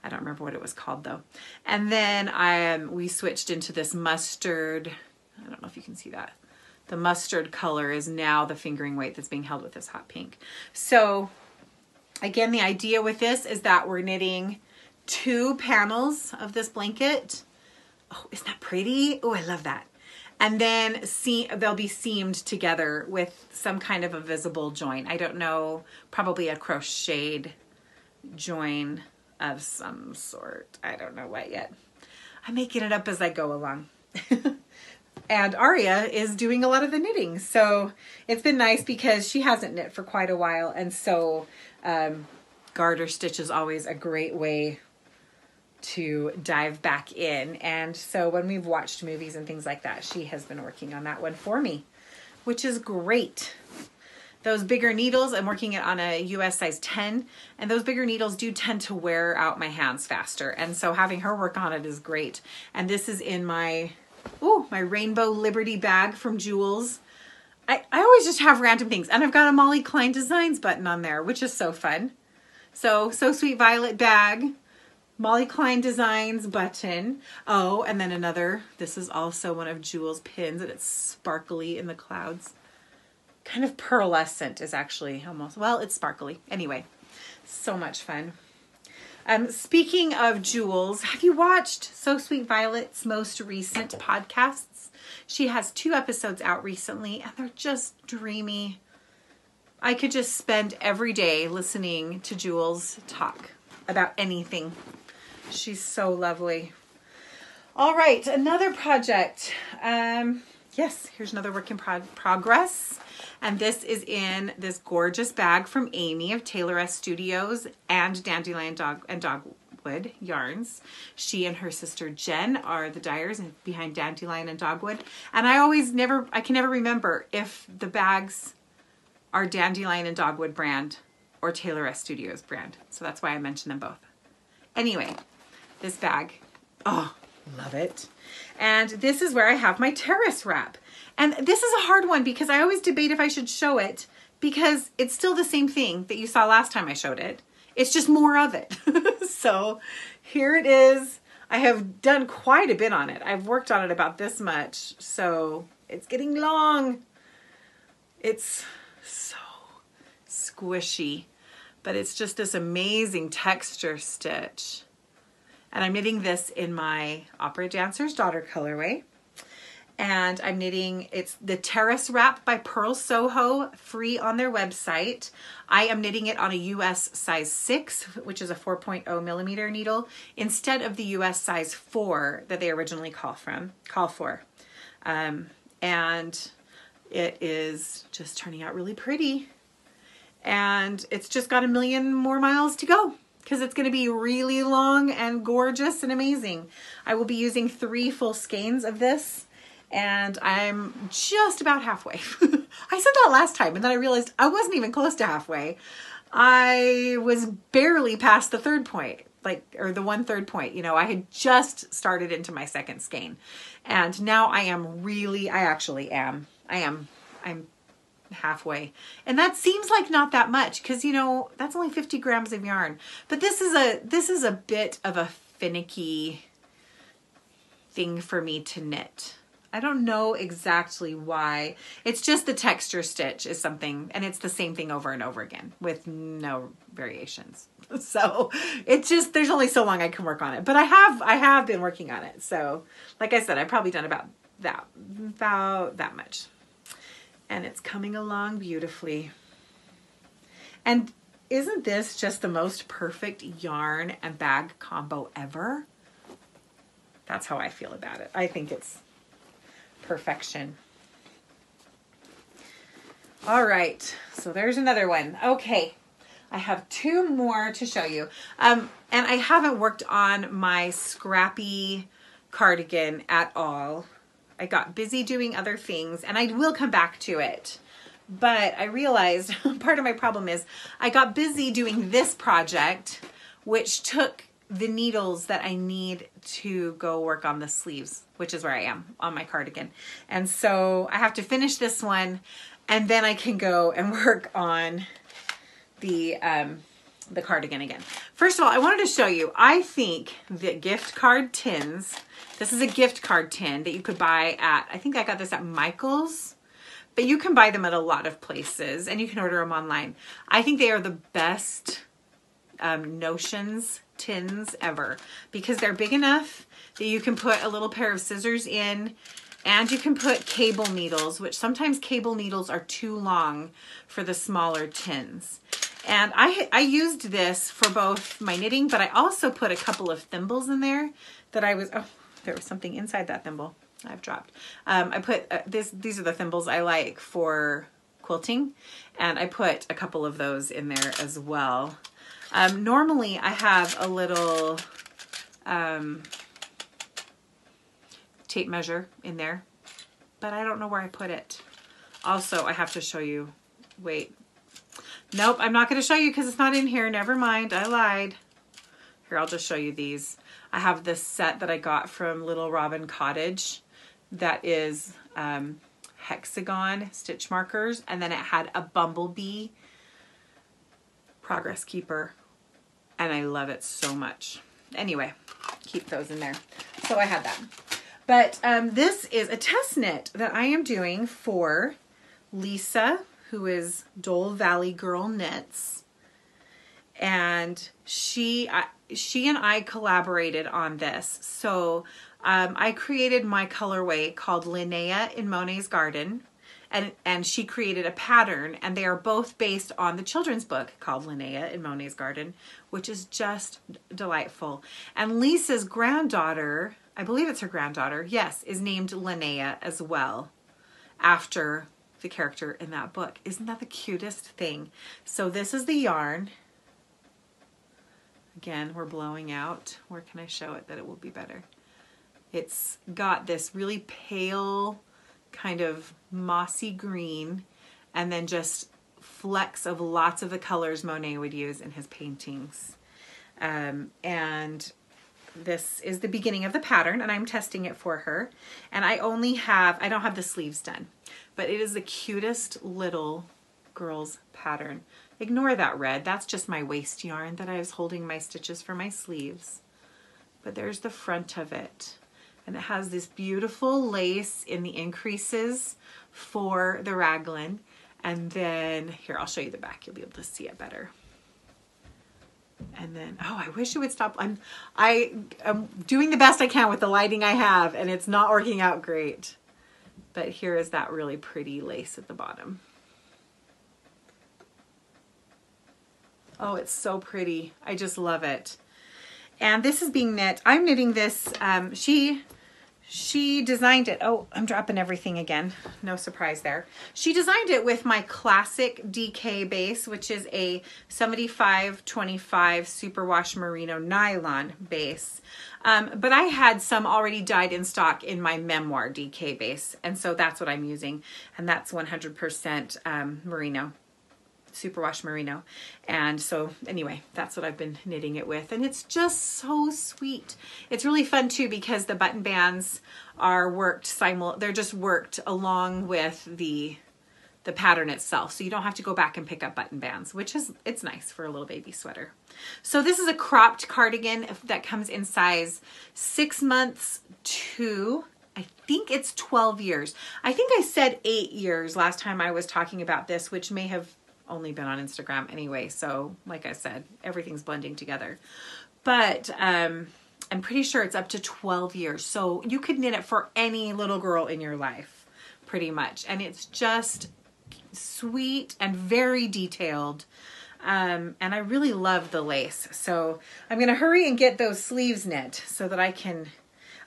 I don't remember what it was called though. And then we switched into this mustard. I don't know if you can see that. The mustard color is now the fingering weight that's being held with this hot pink. So again, the idea with this is that we're knitting 2 panels of this blanket. Oh, isn't that pretty? Oh, I love that. And then they'll be seamed together with some kind of a visible join. I don't know, probably a crocheted join of some sort. I don't know what yet. I'm making it up as I go along. And Aria is doing a lot of the knitting. So it's been nice because she hasn't knit for quite a while. And so garter stitch is always a great way to dive back in. And so when we've watched movies and things like that, she has been working on that one for me, which is great. Those bigger needles, I'm working it on a US size 10, and those bigger needles do tend to wear out my hands faster. And so having her work on it is great. And this is in my Rainbow Liberty bag from Jewels. I always just have random things. And I've got a Molly Klein Designs button on there, which is so fun. So Sweet Violet bag, Molly Klein Designs button. Oh, and then another, this is also one of Jewels pins, and it's sparkly in the clouds. Kind of pearlescent is actually almost, well, it's sparkly. Anyway, so much fun. Speaking of Jewels, have you watched So Sweet Violet's most recent podcasts? She has 2 episodes out recently, and they're just dreamy. I could just spend every day listening to Jewels talk about anything. She's so lovely. All right, another project. Yes, here's another work in progress. And this is in this gorgeous bag from Amy of Taylor S Studios and Dandelion Dogwood Yarns. She and her sister Jen are the dyers behind Dandelion and Dogwood. And I can never remember if the bags are Dandelion and Dogwood brand or Taylor S Studios brand. So that's why I mention them both. Anyway, this bag, oh, love it. And this is where I have my terrace wrap. And this is a hard one because I always debate if I should show it because it's still the same thing that you saw last time I showed it. It's just more of it. So here it is. I have done quite a bit on it. I've worked on it about this much. So it's getting long. It's so squishy, but it's just this amazing texture stitch. And I'm knitting this in my Opera Dancer's Daughter colorway. And I'm knitting, it's the Terrace Wrap by Pearl Soho, free on their website. I am knitting it on a US size 6, which is a 4.0 millimeter needle, instead of the US size 4 that they originally call for. And it is just turning out really pretty. And it's just got a million more miles to go, because it's going to be really long and gorgeous and amazing. I will be using 3 full skeins of this, and I'm just about halfway. I said that last time and then I realized I wasn't even close to halfway. I was barely past the third point, or the 1/3 point. You know, I had just started into my second skein, and now I'm halfway. And that seems like not that much because, you know, that's only 50 grams of yarn. But this is a bit of a finicky thing for me to knit. I don't know exactly why. It's just the texture stitch is something, and it's the same thing over and over again with no variations. So it's just, there's only so long I can work on it, but I have been working on it. So like I said, I've probably done about that much, and it's coming along beautifully. And isn't this just the most perfect yarn and bag combo ever? That's how I feel about it. I think it's perfection. All right, so there's another one. Okay, I have 2 more to show you. And I haven't worked on my Scrappy cardigan at all. I got busy doing other things, and I will come back to it. But I realized part of my problem is I got busy doing this project, which took the needles that I need to go work on the sleeves, which is where I am on my cardigan. And so I have to finish this one, and then I can go and work on the cardigan again. First of all, I wanted to show you, I think the gift card tins, this is a gift card tin that you could buy at, I think I got this at Michael's, but you can buy them at a lot of places, and you can order them online. I think they are the best notions tins ever, because they're big enough that you can put a little pair of scissors in, and you can put cable needles, which sometimes cable needles are too long for the smaller tins. And I used this for both my knitting, but I also put a couple of thimbles in there that oh, there was something inside that thimble I've dropped. I put these are the thimbles I like for quilting, and I put a couple of those in there as well. Normally I have a little tape measure in there, but I don't know where I put it. Also, I have to show you, wait. Nope, I'm not going to show you because it's not in here. Never mind, I lied. Here, I'll just show you these. I have this set that I got from Little Robin Cottage that is hexagon stitch markers, and then it had a bumblebee progress keeper, and I love it so much. Anyway, keep those in there. So I had that. But this is a test knit that I am doing for Lisa, who is Dole Valley Girl Knits, and she and I collaborated on this. So I created my colorway called Linnea in Monet's Garden, and she created a pattern, and they are both based on the children's book called Linnea in Monet's Garden, which is just delightful. And Lisa's granddaughter, I believe it's her granddaughter, yes, is named Linnea as well, after the character in that book. Isn't that the cutest thing? So this is the yarn. Again, we're blowing out. Where can I show it that it will be better? It's got this really pale kind of mossy green, and then just flecks of lots of the colors Monet would use in his paintings. And this is the beginning of the pattern, and I'm testing it for her. And I don't have the sleeves done, but it is the cutest little girl's pattern. Ignore that red, that's just my waste yarn that I was holding my stitches for my sleeves. But there's the front of it. And it has this beautiful lace in the increases for the raglan. And then, here, I'll show you the back. You'll be able to see it better. And then, oh, I wish it would stop. I'm doing the best I can with the lighting I have, and it's not working out great. But here is that really pretty lace at the bottom. Oh, it's so pretty. I just love it. And this is being knit. I'm knitting this. she designed it. Oh, I'm dropping everything again. No surprise there. She designed it with my classic DK base, which is a 75/25 superwash merino nylon base. But I had some already dyed in stock in my Memoir DK base. And so that's what I'm using. And that's 100% merino. Superwash merino. And so anyway, that's what I've been knitting it with, and it's just so sweet. It's really fun too because the button bands are worked they're just worked along with the pattern itself, so you don't have to go back and pick up button bands, which is, it's nice for a little baby sweater. So this is a cropped cardigan that comes in size 6 months to, I think it's 12 years. I think I said 8 years last time I was talking about this, which may have only been on Instagram anyway. So like I said, everything's blending together, but I'm pretty sure it's up to 12 years. So you could knit it for any little girl in your life pretty much. And it's just sweet and very detailed. And I really love the lace. So I'm going to hurry and get those sleeves knit so that I can,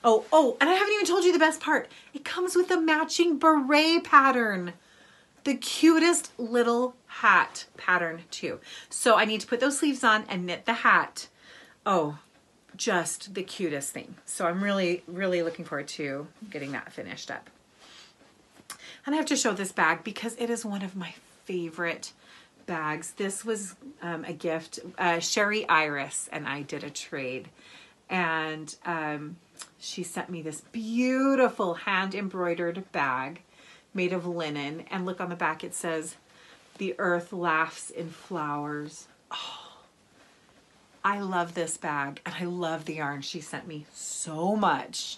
oh, and I haven't even told you the best part. It comes with a matching beret pattern. The cutest little hat pattern too. So I need to put those sleeves on and knit the hat. Oh, just the cutest thing. So I'm really, really looking forward to getting that finished up. And I have to show this bag because it is one of my favorite bags. This was a gift. Sherry Iris and I did a trade, and she sent me this beautiful hand embroidered bag made of linen, and look on the back, it says, "The earth laughs in flowers." Oh, I love this bag, and I love the yarn she sent me so much.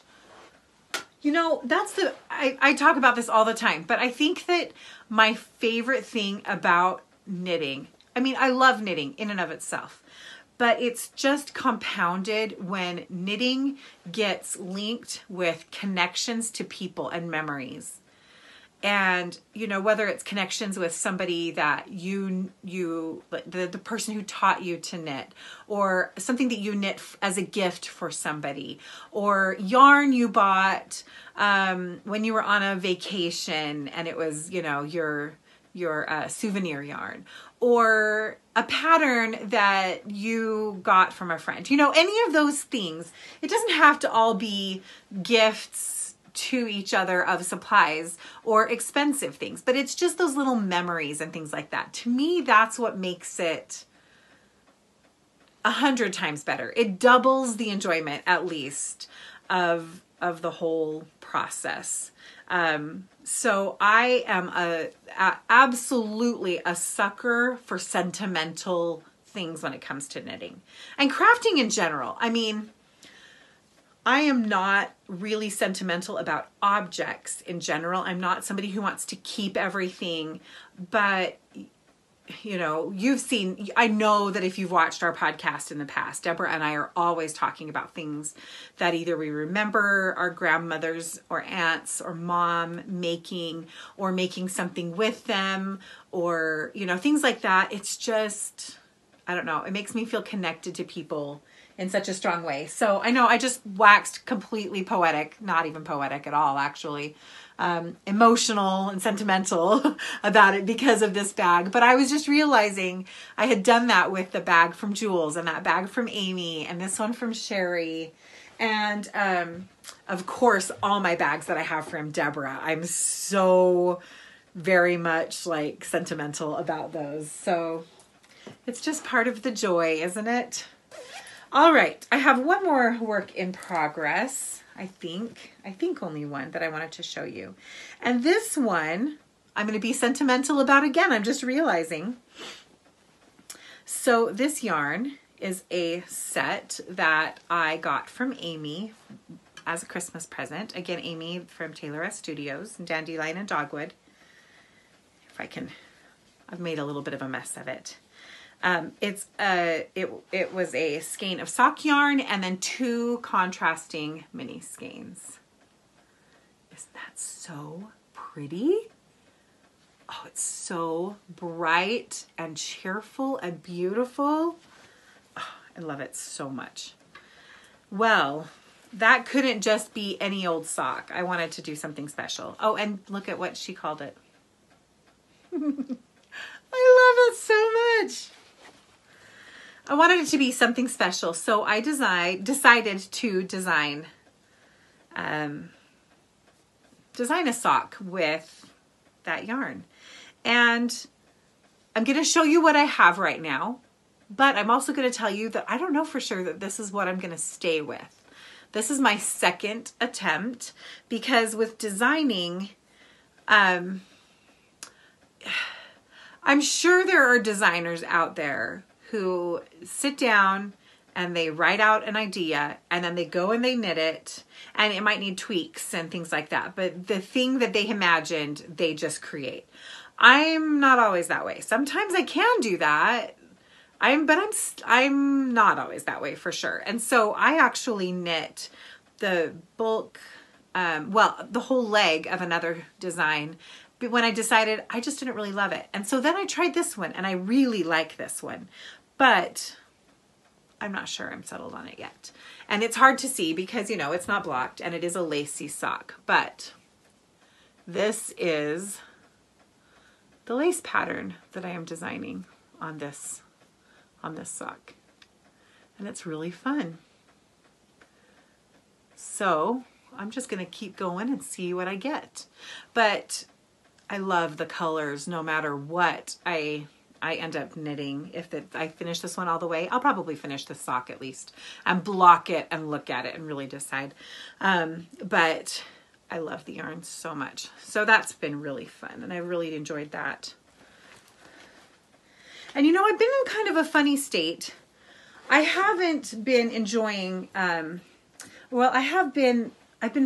You know, that's I talk about this all the time, but I think that my favorite thing about knitting, I mean, I love knitting in and of itself, but it's just compounded when knitting gets linked with connections to people and memories. And, you know, whether it's connections with somebody that the person who taught you to knit, or something that you knit as a gift for somebody, or yarn you bought when you were on a vacation and it was, you know, your souvenir yarn, or a pattern that you got from a friend, you know, any of those things. It doesn't have to all be gifts to each other of supplies or expensive things, but it's just those little memories and things like that. To me, that's what makes it 100 times better. It doubles the enjoyment, at least, of the whole process. So I am absolutely a sucker for sentimental things when it comes to knitting and crafting in general. I mean, I am not really sentimental about objects in general. I'm not somebody who wants to keep everything, but you know, I know that if you've watched our podcast in the past, Deborah and I are always talking about things that either we remember our grandmothers or aunts or mom making, or making something with them, or, you know, things like that. It's just, I don't know, it makes me feel connected to people in such a strong way. So I know I just waxed completely poetic, not even poetic at all, actually, emotional and sentimental about it because of this bag. But I was just realizing I had done that with the bag from Jules, and that bag from Amy, and this one from Sherry, and of course all my bags that I have from Deborah. I'm so very much like sentimental about those. So it's just part of the joy, isn't it? All right, I have one more work in progress, I think only one that I wanted to show you. And this one, I'm going to be sentimental about again, I'm just realizing. So this yarn is a set that I got from Amy as a Christmas present. Again, Amy from Taylor S Studios in Dandelion and Dogwood. If I can, I've made a little bit of a mess of it. It was a skein of sock yarn and then 2 contrasting mini skeins. Isn't that so pretty? Oh, it's so bright and cheerful and beautiful. Oh, I love it so much. Well, that couldn't just be any old sock. I wanted to do something special. Oh, and look at what she called it. I love it so much. I wanted it to be something special, so I decided to design a sock with that yarn. And I'm going to show you what I have right now, but I'm also going to tell you that I don't know for sure that this is what I'm going to stay with. This is my second attempt, because with designing, I'm sure there are designers out there who sit down and they write out an idea and then they go and they knit it, and it might need tweaks and things like that. But the thing that they imagined, they just create. I'm not always that way. Sometimes I can do that. I'm not always that way for sure. And so I actually knit the bulk, the whole leg of another design. But when I decided, I just didn't really love it. And so then I tried this one, and I really like this one, but I'm not sure I'm settled on it yet. And it's hard to see because, you know, it's not blocked and it is a lacy sock, but this is the lace pattern that I am designing on this sock. And it's really fun. So I'm just going to keep going and see what I get. But I love the colors no matter what I end up knitting. If I finish this one all the way, I'll probably finish the sock at least and block it and look at it and really decide. But I love the yarn so much. So that's been really fun, and I really enjoyed that. And you know, I've been in kind of a funny state. I haven't been enjoying, I've been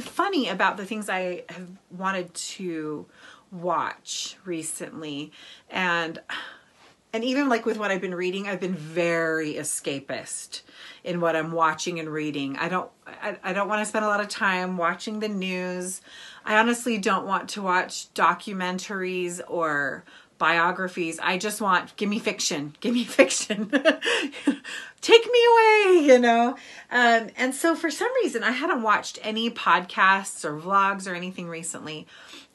funny about the things I have wanted to watch recently. And even like with what I've been reading, I've been very escapist in what I'm watching and reading. I don't want to spend a lot of time watching the news. I honestly don't want to watch documentaries or biographies. I just want, give me fiction. Take me away, you know? And so for some reason, I hadn't watched any podcasts or vlogs or anything recently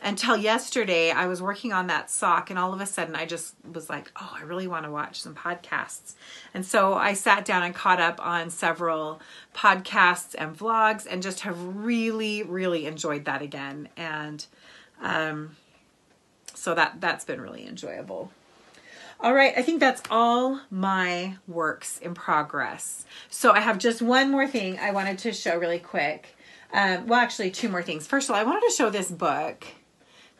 until yesterday. I was working on that sock, and all of a sudden I just was like, oh, I really want to watch some podcasts. And so I sat down and caught up on several podcasts and vlogs, and just have really, really enjoyed that again. And so that's been really enjoyable. All right, I think that's all my works in progress. So I have just one more thing I wanted to show really quick. Well, actually two more things. First of all, I wanted to show this book.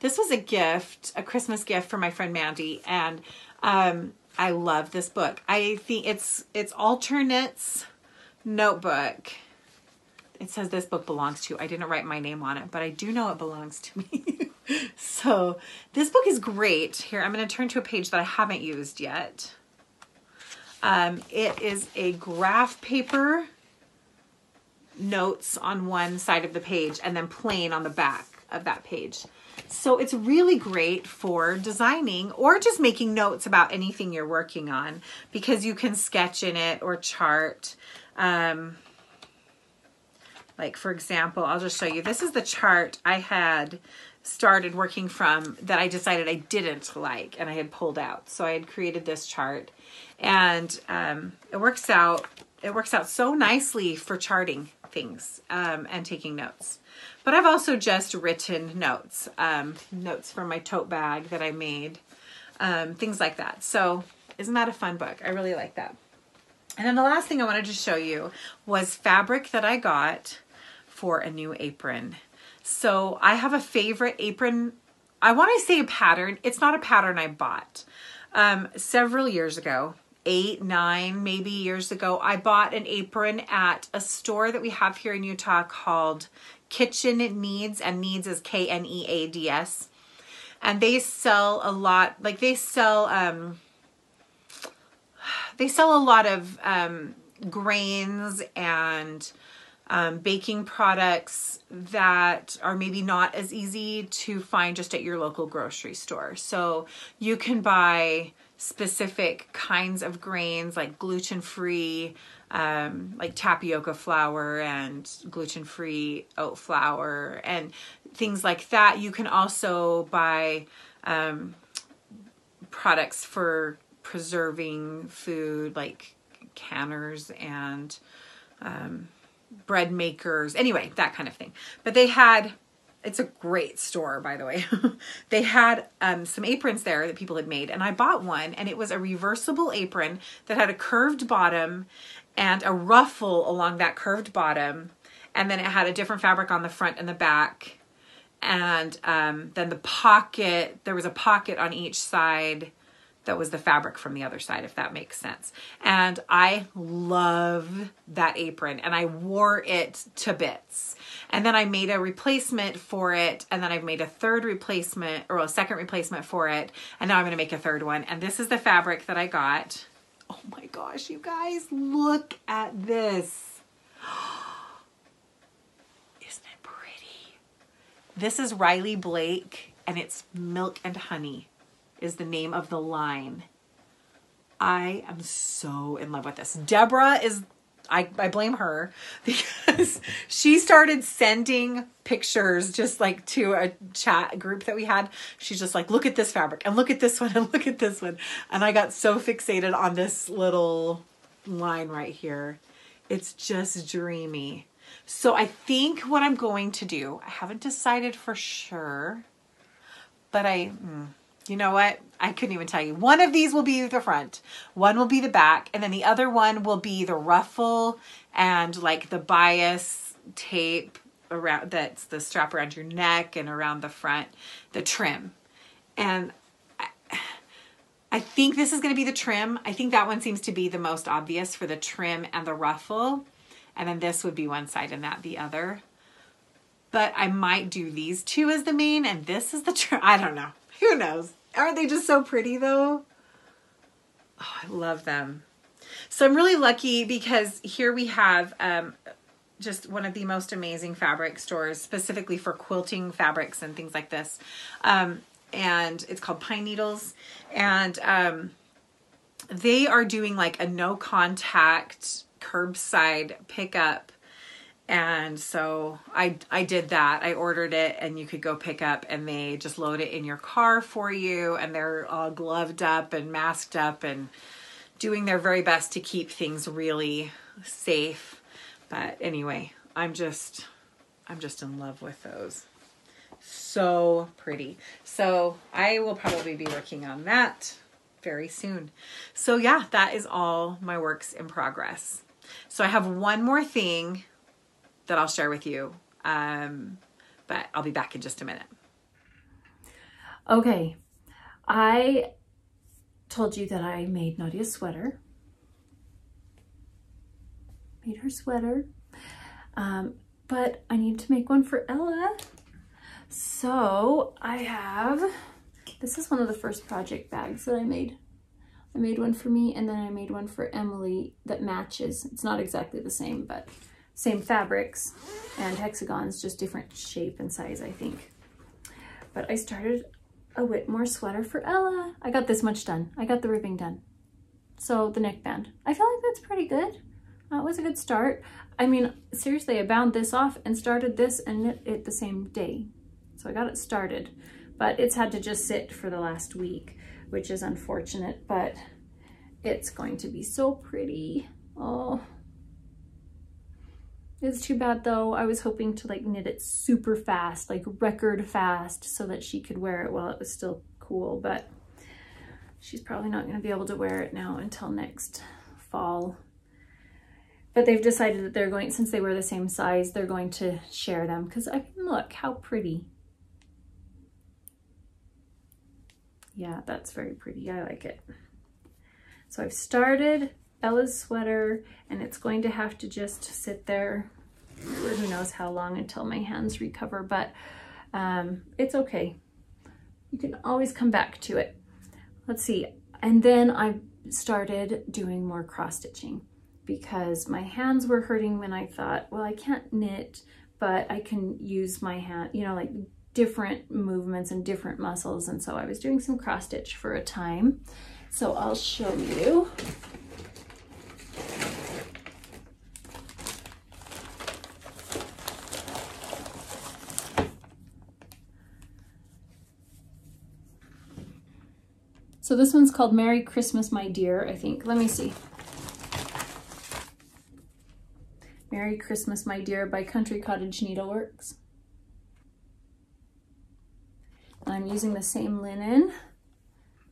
This was a gift, a Christmas gift from my friend Mandy, and I love this book. I think it's Alternates notebook. It says this book belongs to. I didn't write my name on it, but I do know it belongs to me. So this book is great. Here, I'm going to turn to a page that I haven't used yet. It is a graph paper notes on one side of the page and then plain on the back of that page. So it's really great for designing or just making notes about anything you're working on, because you can sketch in it or chart. Like for example, I'll just show you. This is the chart I had started working from that I decided I didn't like and I had pulled out. So I had created this chart, and it works out so nicely for charting things and taking notes. But I've also just written notes, notes from my tote bag that I made, things like that. So isn't that a fun book? I really like that. And then the last thing I wanted to show you was fabric that I got for a new apron. So I have a favorite apron. I want to say a pattern. It's not a pattern I bought. Several years ago, 8, 9 maybe years ago, I bought an apron at a store that we have here in Utah called Kitchen Needs, and Needs is K-N-E-A-D-S. And they sell a lot, like they sell a lot of grains and baking products that are maybe not as easy to find just at your local grocery store. So you can buy specific kinds of grains, like gluten-free, like tapioca flour and gluten-free oat flour and things like that. You can also buy products for preserving food, like canners and bread makers, anyway, that kind of thing. But they had, it's a great store, by the way. They had some aprons there that people had made, and I bought one, and it was a reversible apron that had a curved bottom and a ruffle along that curved bottom, and then it had a different fabric on the front and the back, and then the pocket, there was a pocket on each side that was the fabric from the other side, if that makes sense. And I love that apron, and I wore it to bits. And then I made a replacement for it, and then I've made a third replacement, or a second replacement for it, and now I'm gonna make a third one. And this is the fabric that I got. Oh my gosh, you guys, look at this. Isn't it pretty? This is Riley Blake, and it's Milk and Honey is the name of the line. I am so in love with this. Deborah is, I blame her, because she started sending pictures just like to a chat group that we had. She's just like, look at this fabric and look at this one and look at this one. And I got so fixated on this little line right here. It's just dreamy. So I think what I'm going to do, I haven't decided for sure, but you know what? I couldn't even tell you. One of these will be the front, one will be the back, and then the other one will be the ruffle and like the bias tape around, that's the strap around your neck and around the front, the trim. And I think this is going to be the trim. I think that one seems to be the most obvious for the trim and the ruffle. And then this would be one side and that the other. But I might do these two as the main and this is the trim. I don't know. Who knows? Aren't they just so pretty though? Oh, I love them. So I'm really lucky because here we have just one of the most amazing fabric stores specifically for quilting fabrics and things like this. And it's called Pine Needles. And they are doing like a no contact curbside pickup. And so I did that. I ordered it and you could go pick up and they just load it in your car for you. And they're all gloved up and masked up and doing their very best to keep things really safe. But anyway, I'm just in love with those. So pretty. So I will probably be working on that very soon. So yeah, that is all my works in progress. So I have one more thing that I'll share with you, but I'll be back in just a minute. Okay, I told you that I made Nadia's sweater. Made her sweater, but I need to make one for Ella. So I have, this is one of the first project bags that I made. I made one for me and then I made one for Emily that matches. It's not exactly the same, but same fabrics and hexagons, just different shape and size, I think. But I started a Whitmore sweater for Ella. I got this much done. I got the ribbing done. So the neckband. I feel like that's pretty good. That was a good start. I mean, seriously, I bound this off and started this and knit it the same day. So I got it started, but it's had to just sit for the last week, which is unfortunate, but it's going to be so pretty. Oh. It's too bad though. I was hoping to like knit it super fast, like record fast, so that she could wear it while it was still cool, but she's probably not going to be able to wear it now until next fall. But they've decided that they're going, since they were the same size, they're going to share them because I can look how pretty. Yeah, that's very pretty. I like it. So I've started Ella's sweater and it's going to have to just sit there for who knows how long until my hands recover, but it's okay. You can always come back to it. Let's see. And then I started doing more cross stitching because my hands were hurting when I thought, well, I can't knit, but I can use my hand, you know, like different movements and different muscles. And so I was doing some cross stitch for a time. So I'll show you. So this one's called Merry Christmas, My Dear, I think. Let me see. Merry Christmas, My Dear by Country Cottage Needleworks. I'm using the same linen,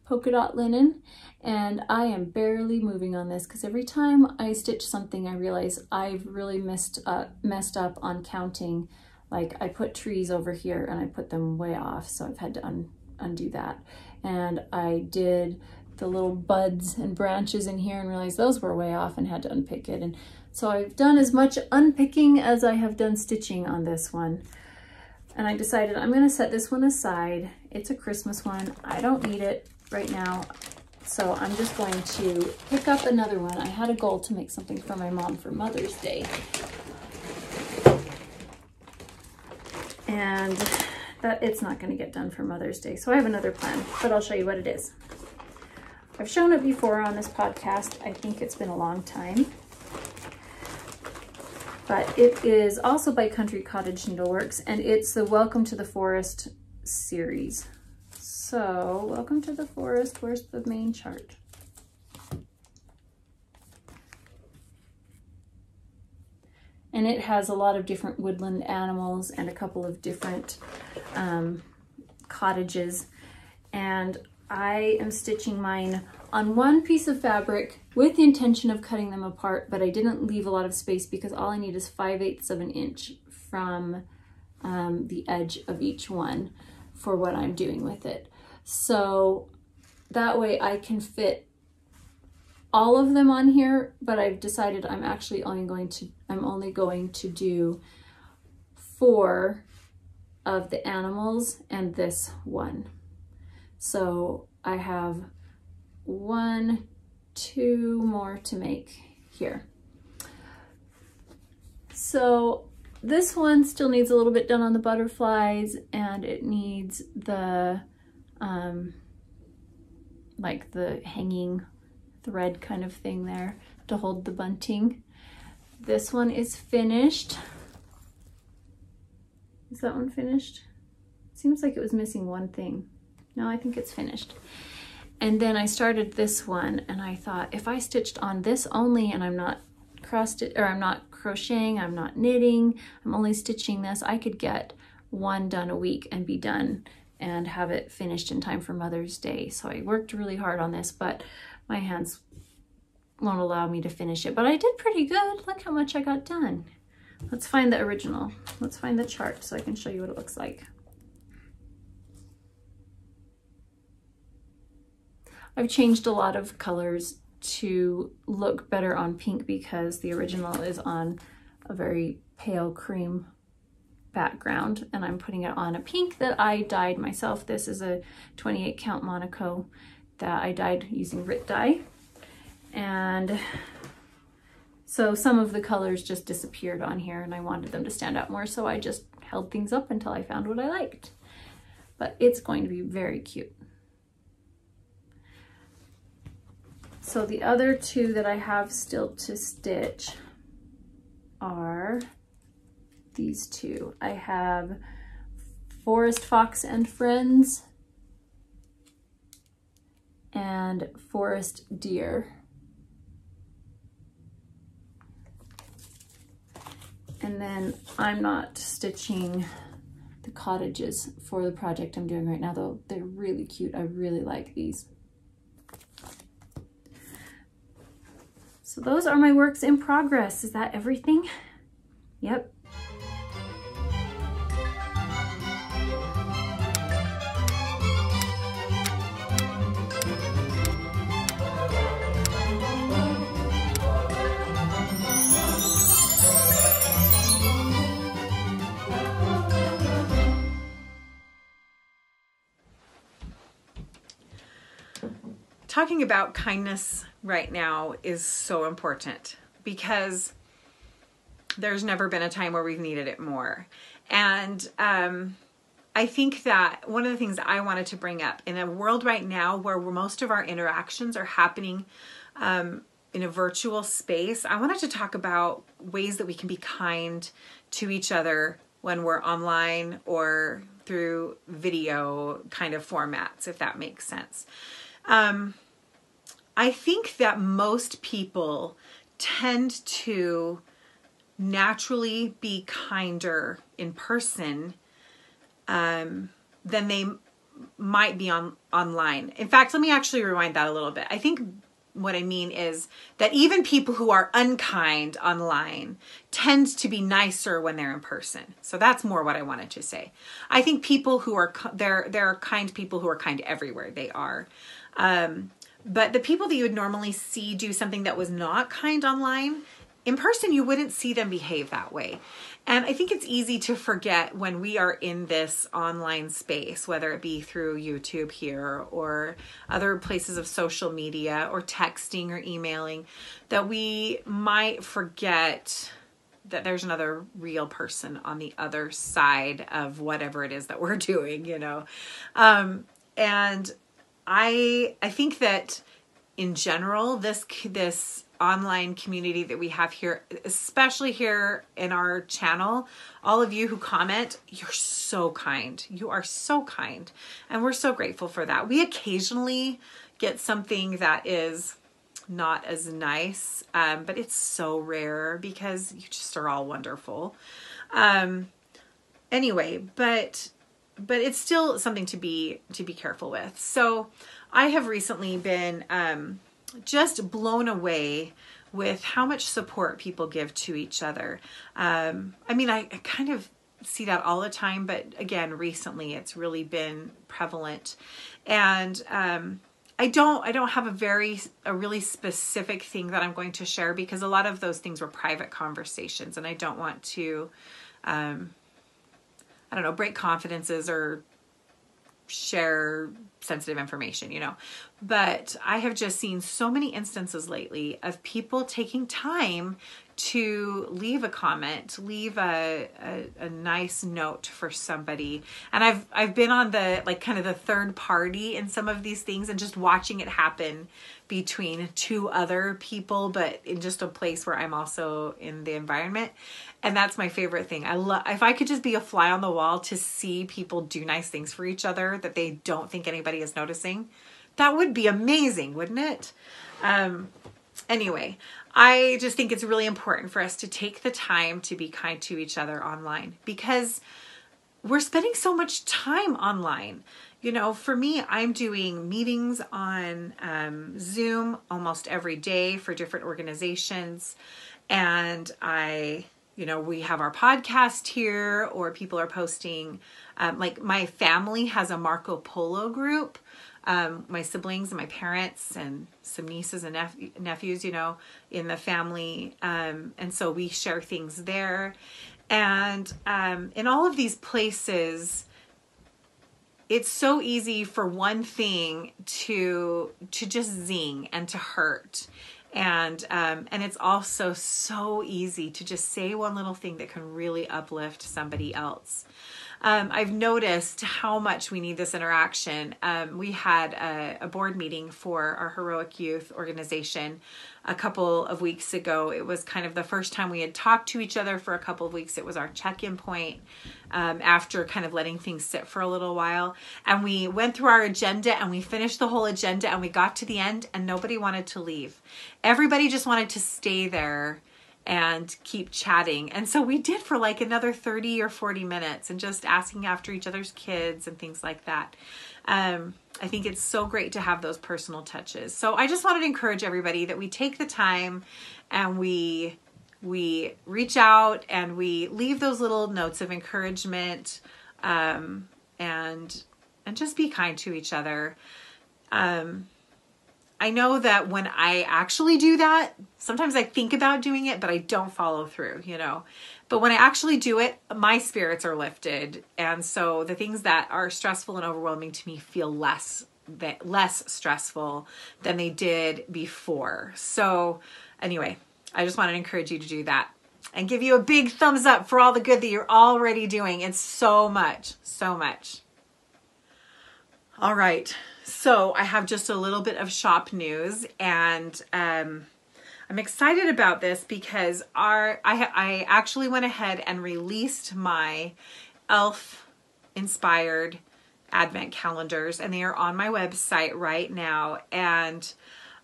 polka dot linen, and I am barely moving on this because every time I stitch something I realize I've really messed up on counting. Like I put trees over here and I put them way off, so I've had to undo that. And I did the little buds and branches in here and realized those were way off and had to unpick it. And so I've done as much unpicking as I have done stitching on this one. And I decided I'm gonna set this one aside. It's a Christmas one. I don't need it right now. So I'm just going to pick up another one. I had a goal to make something for my mom for Mother's Day. And that it's not gonna get done for Mother's Day. So I have another plan, but I'll show you what it is. I've shown it before on this podcast. I think it's been a long time. But it is also by Country Cottage Needleworks, and it's the Welcome to the Forest series. So, Welcome to the Forest, where's the main chart? And it has a lot of different woodland animals and a couple of different cottages. And I am stitching mine on one piece of fabric with the intention of cutting them apart, but I didn't leave a lot of space because all I need is 5/8 of an inch from the edge of each one for what I'm doing with it. So that way I can fit all of them on here, but I've decided I'm actually only going to do 4 of the animals and this one. So I have 1, 2 more to make here. So this one still needs a little bit done on the butterflies, and it needs the like the hanging thread kind of thing there to hold the bunting. This one is finished. Is that one finished? Seems like it was missing one thing. No, I think it's finished. And then I started this one and I thought if I stitched on this only and I'm not I'm not crocheting, I'm not knitting, I'm only stitching this, I could get one done a week and be done and have it finished in time for Mother's Day. So I worked really hard on this, but my hands won't allow me to finish it. But I did pretty good. Look how much I got done. Let's find the original. Let's find the chart so I can show you what it looks like. I've changed a lot of colors to look better on pink because the original is on a very pale cream background, and I'm putting it on a pink that I dyed myself. This is a 28 count Monaco that I dyed using Rit dye. And so some of the colors just disappeared on here and I wanted them to stand out more, so I just held things up until I found what I liked. But it's going to be very cute. So the other 2 that I have still to stitch are these 2. I have Forest Fox and Friends and Forest Deer. And then I'm not stitching the cottages for the project I'm doing right now, though they're really cute. I really like these. So those are my works in progress. Is that everything? Yep. Talking about kindness right now is so important because there's never been a time where we've needed it more. And I think that one of the things I wanted to bring up in a world right now where most of our interactions are happening in a virtual space, I wanted to talk about ways that we can be kind to each other when we're online or through video kind of formats, if that makes sense. I think that most people tend to naturally be kinder in person than they might be online. In fact, let me actually rewind that a little bit. I think what I mean is that even people who are unkind online tend to be nicer when they're in person. So that's more what I wanted to say. I think people who are, there are kind people who are kind everywhere they are. But the people that you would normally see do something that was not kind online, in person, you wouldn't see them behave that way. And I think it's easy to forget when we are in this online space, whether it be through YouTube here or other places of social media or texting or emailing, that we might forget that there's another real person on the other side of whatever it is that we're doing, you know. And I think that in general, this online community that we have here, especially here in our channel, all of you who comment, you're so kind. You are so kind. And we're so grateful for that. We occasionally get something that is not as nice, but it's so rare because you just are all wonderful. Anyway, but it's still something to be careful with. So I have recently been just blown away with how much support people give to each other. I mean, I kind of see that all the time, but again, recently it's really been prevalent. And I don't have a really specific thing that I'm going to share because a lot of those things were private conversations, and I don't want to, I don't know, break confidences or share sensitive information, you know. But I have just seen so many instances lately of people taking time to leave a comment, leave a nice note for somebody. And I've been on the, like, kind of the third party in some of these things and just watching it happen between two other people, but in just a place where I'm also in the environment. And that's my favorite thing. If I could just be a fly on the wall to see people do nice things for each other that they don't think anybody is noticing, that would be amazing, wouldn't it? Anyway, I just think it's really important for us to take the time to be kind to each other online because we're spending so much time online. You know, for me, I'm doing meetings on Zoom almost every day for different organizations. And we have our podcast here, or people are posting, like my family has a Marco Polo group, my siblings and my parents and some nieces and nephews, you know, in the family. And so we share things there. And in all of these places, it's so easy for one thing to just zing and to hurt. And it's also so easy to just say one little thing that can really uplift somebody else. I've noticed how much we need this interaction. We had a board meeting for our Heroic Youth organization a couple of weeks ago. It was kind of the first time we had talked to each other for a couple of weeks. It was our check-in point after kind of letting things sit for a little while. And we went through our agenda and we finished the whole agenda and we got to the end and nobody wanted to leave. Everybody just wanted to stay there and keep chatting. And so we did for like another 30 or 40 minutes and just asking after each other's kids and things like that. I think it's so great to have those personal touches. So I just wanted to encourage everybody that we take the time and we reach out and we leave those little notes of encouragement, and just be kind to each other. I know that when I actually do that, sometimes I think about doing it, but I don't follow through, you know. But when I actually do it, my spirits are lifted. And so the things that are stressful and overwhelming to me feel less stressful than they did before. So anyway, I just wanted to encourage you to do that. and give you a big thumbs up for all the good that you're already doing. It's so much, so much. All right, so I have just a little bit of shop news, and I'm excited about this because I actually went ahead and released my elf inspired advent calendars, and they are on my website right now. And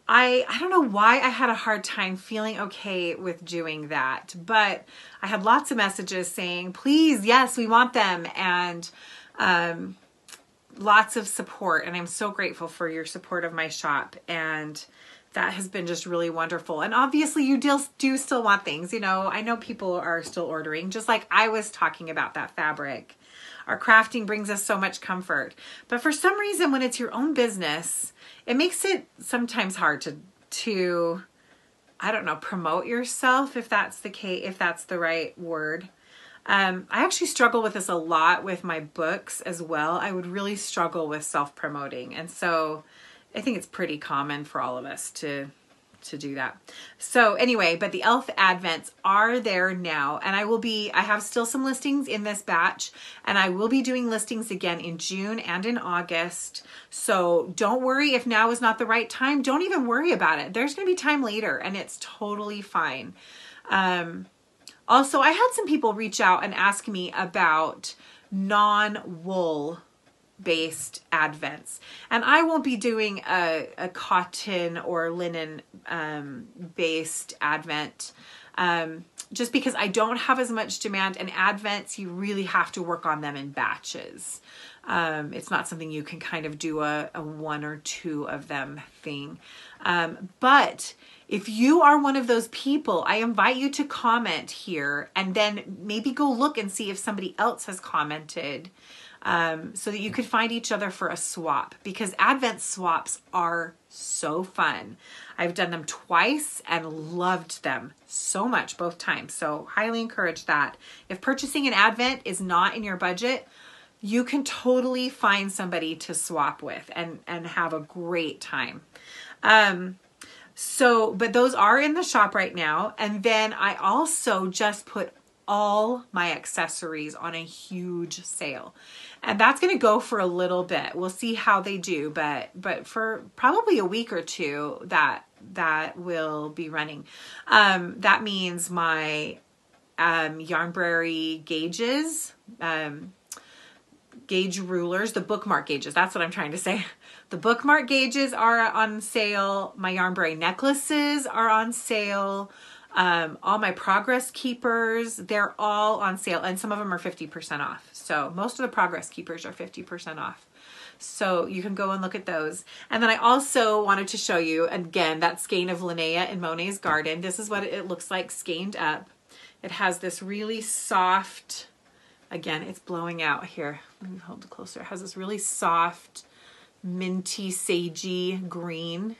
I don't know why I had a hard time feeling okay with doing that, but I had lots of messages saying, please, yes, we want them, and lots of support. And I'm so grateful for your support of my shop, and that has been just really wonderful. And obviously you do still want things, you know, I know people are still ordering, just like I was talking about that fabric. Our crafting brings us so much comfort, but for some reason, when it's your own business, it makes it sometimes hard to, I don't know, promote yourself, if that's the case, if that's the right word. I actually struggle with this a lot with my books as well. I would really struggle with self-promoting. And so I think it's pretty common for all of us to do that. So anyway, but the elf advents are there now, and I have still some listings in this batch, and I will be doing listings again in June and in August. So don't worry if now is not the right time. Don't even worry about it. There's going to be time later, and it's totally fine. Also, I had some people reach out and ask me about non-wool based advents, and I won't be doing a cotton or linen based advent just because I don't have as much demand. And advents, you really have to work on them in batches. It's not something you can kind of do a one or two of them thing. But if you are one of those people, I invite you to comment here and then maybe go look and see if somebody else has commented, so that you could find each other for a swap, because advent swaps are so fun. I've done them twice and loved them so much both times. So highly encourage that. If purchasing an advent is not in your budget, you can totally find somebody to swap with and have a great time. But those are in the shop right now. And then I also just put all my accessories on a huge sale, and that's going to go for a little bit. We'll see how they do, but for probably a week or two that will be running. That means my Yarnbrary gauges, gauge rulers, the bookmark gauges. That's what I'm trying to say. The bookmark gauges are on sale. My Yarnbrary necklaces are on sale. All my progress keepers, they're all on sale, and some of them are 50% off. So most of the progress keepers are 50% off. So you can go and look at those. And then I also wanted to show you again that skein of Linnea in Monet's Garden. This is what it looks like skeined up. It has this really soft, again, it's blowing out here. Let me hold it closer. It has this really soft, minty, sagey green.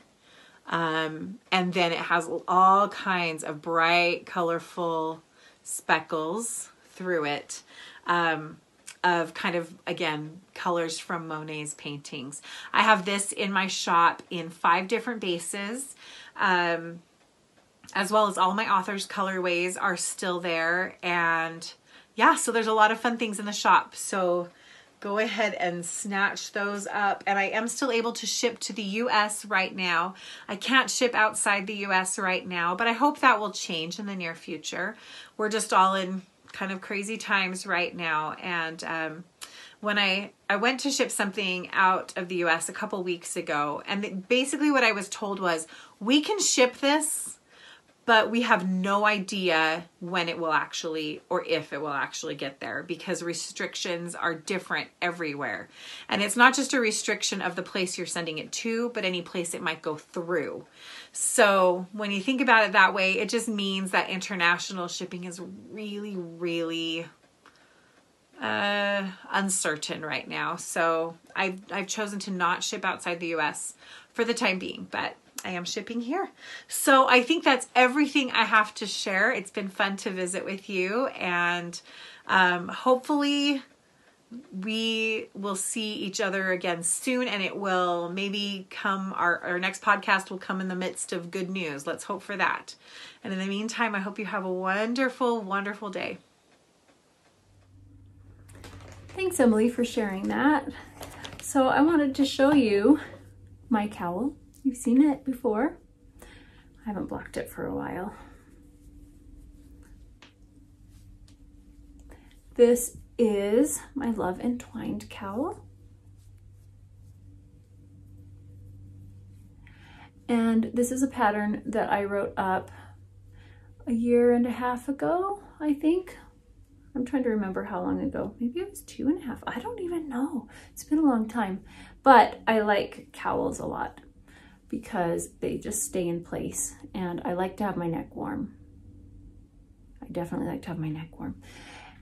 And then it has all kinds of bright, colorful speckles through it, of kind of, again, colors from Monet's paintings. I have this in my shop in 5 different bases, as well as all my authors' colorways are still there. And yeah, so there's a lot of fun things in the shop. So go ahead and snatch those up. And I am still able to ship to the US right now. I can't ship outside the US right now, but I hope that will change in the near future. We're just all in kind of crazy times right now. And when I went to ship something out of the US a couple weeks ago, and basically what I was told was, we can ship this, but we have no idea when it will actually, or if it will actually get there, because restrictions are different everywhere. And it's not just a restriction of the place you're sending it to, but any place it might go through. So when you think about it that way, it just means that international shipping is really, really uncertain right now. So I've chosen to not ship outside the US for the time being, but I am shipping here. So I think that's everything I have to share. It's been fun to visit with you, and hopefully we will see each other again soon, and it will maybe come, our next podcast will come in the midst of good news. Let's hope for that. And in the meantime, I hope you have a wonderful, wonderful day. Thanks, Emily, for sharing that. So I wanted to show you my cowl. You've seen it before. I haven't blocked it for a while. This is my Love Entwined cowl. And this is a pattern that I wrote up a year and a half ago, I think. I'm trying to remember how long ago. Maybe it was 2.5. I don't even know. It's been a long time. But I like cowls a lot because they just stay in place. And I like to have my neck warm. I definitely like to have my neck warm.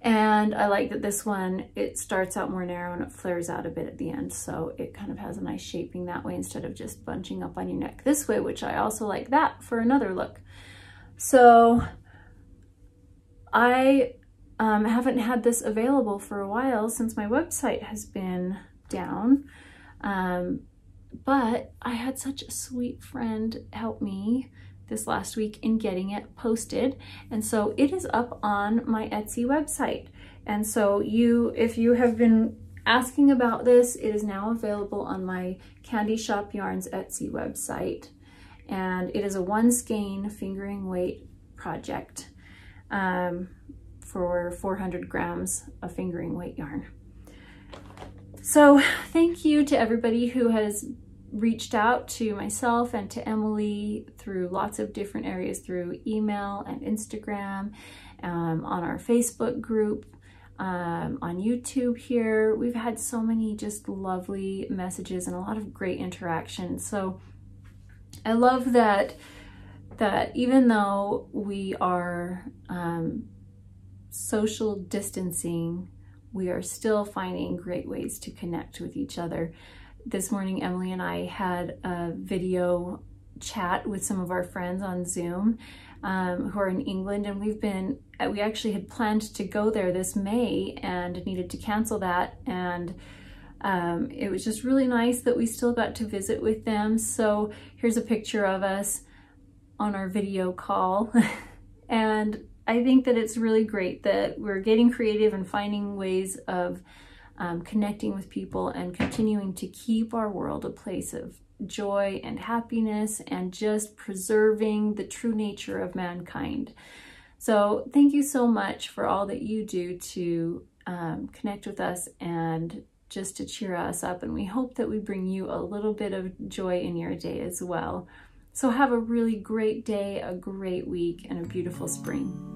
And I like that this one, it starts out more narrow and it flares out a bit at the end. So it kind of has a nice shaping that way instead of just bunching up on your neck this way, which I also like that for another look. So I haven't had this available for a while since my website has been down. But I had such a sweet friend help me this last week in getting it posted. And so it is up on my Etsy website. And so if you have been asking about this, it is now available on my Candy Shoppe Yarns Etsy website. And it is a 1 skein fingering weight project for 400 grams of fingering weight yarn. So thank you to everybody who has reached out to myself and to Emily through lots of different areas, through email and Instagram, on our Facebook group, on YouTube here. We've had so many just lovely messages and a lot of great interaction. So I love that even though we are social distancing, we are still finding great ways to connect with each other. This morning, Emily and I had a video chat with some of our friends on Zoom who are in England, and we actually had planned to go there this May and needed to cancel that. And it was just really nice that we still got to visit with them. So here's a picture of us on our video call. And I think that it's really great that we're getting creative and finding ways of connecting with people and continuing to keep our world a place of joy and happiness and just preserving the true nature of mankind. So thank you so much for all that you do to connect with us and just to cheer us up. And we hope that we bring you a little bit of joy in your day as well. So have a really great day, a great week, and a beautiful spring.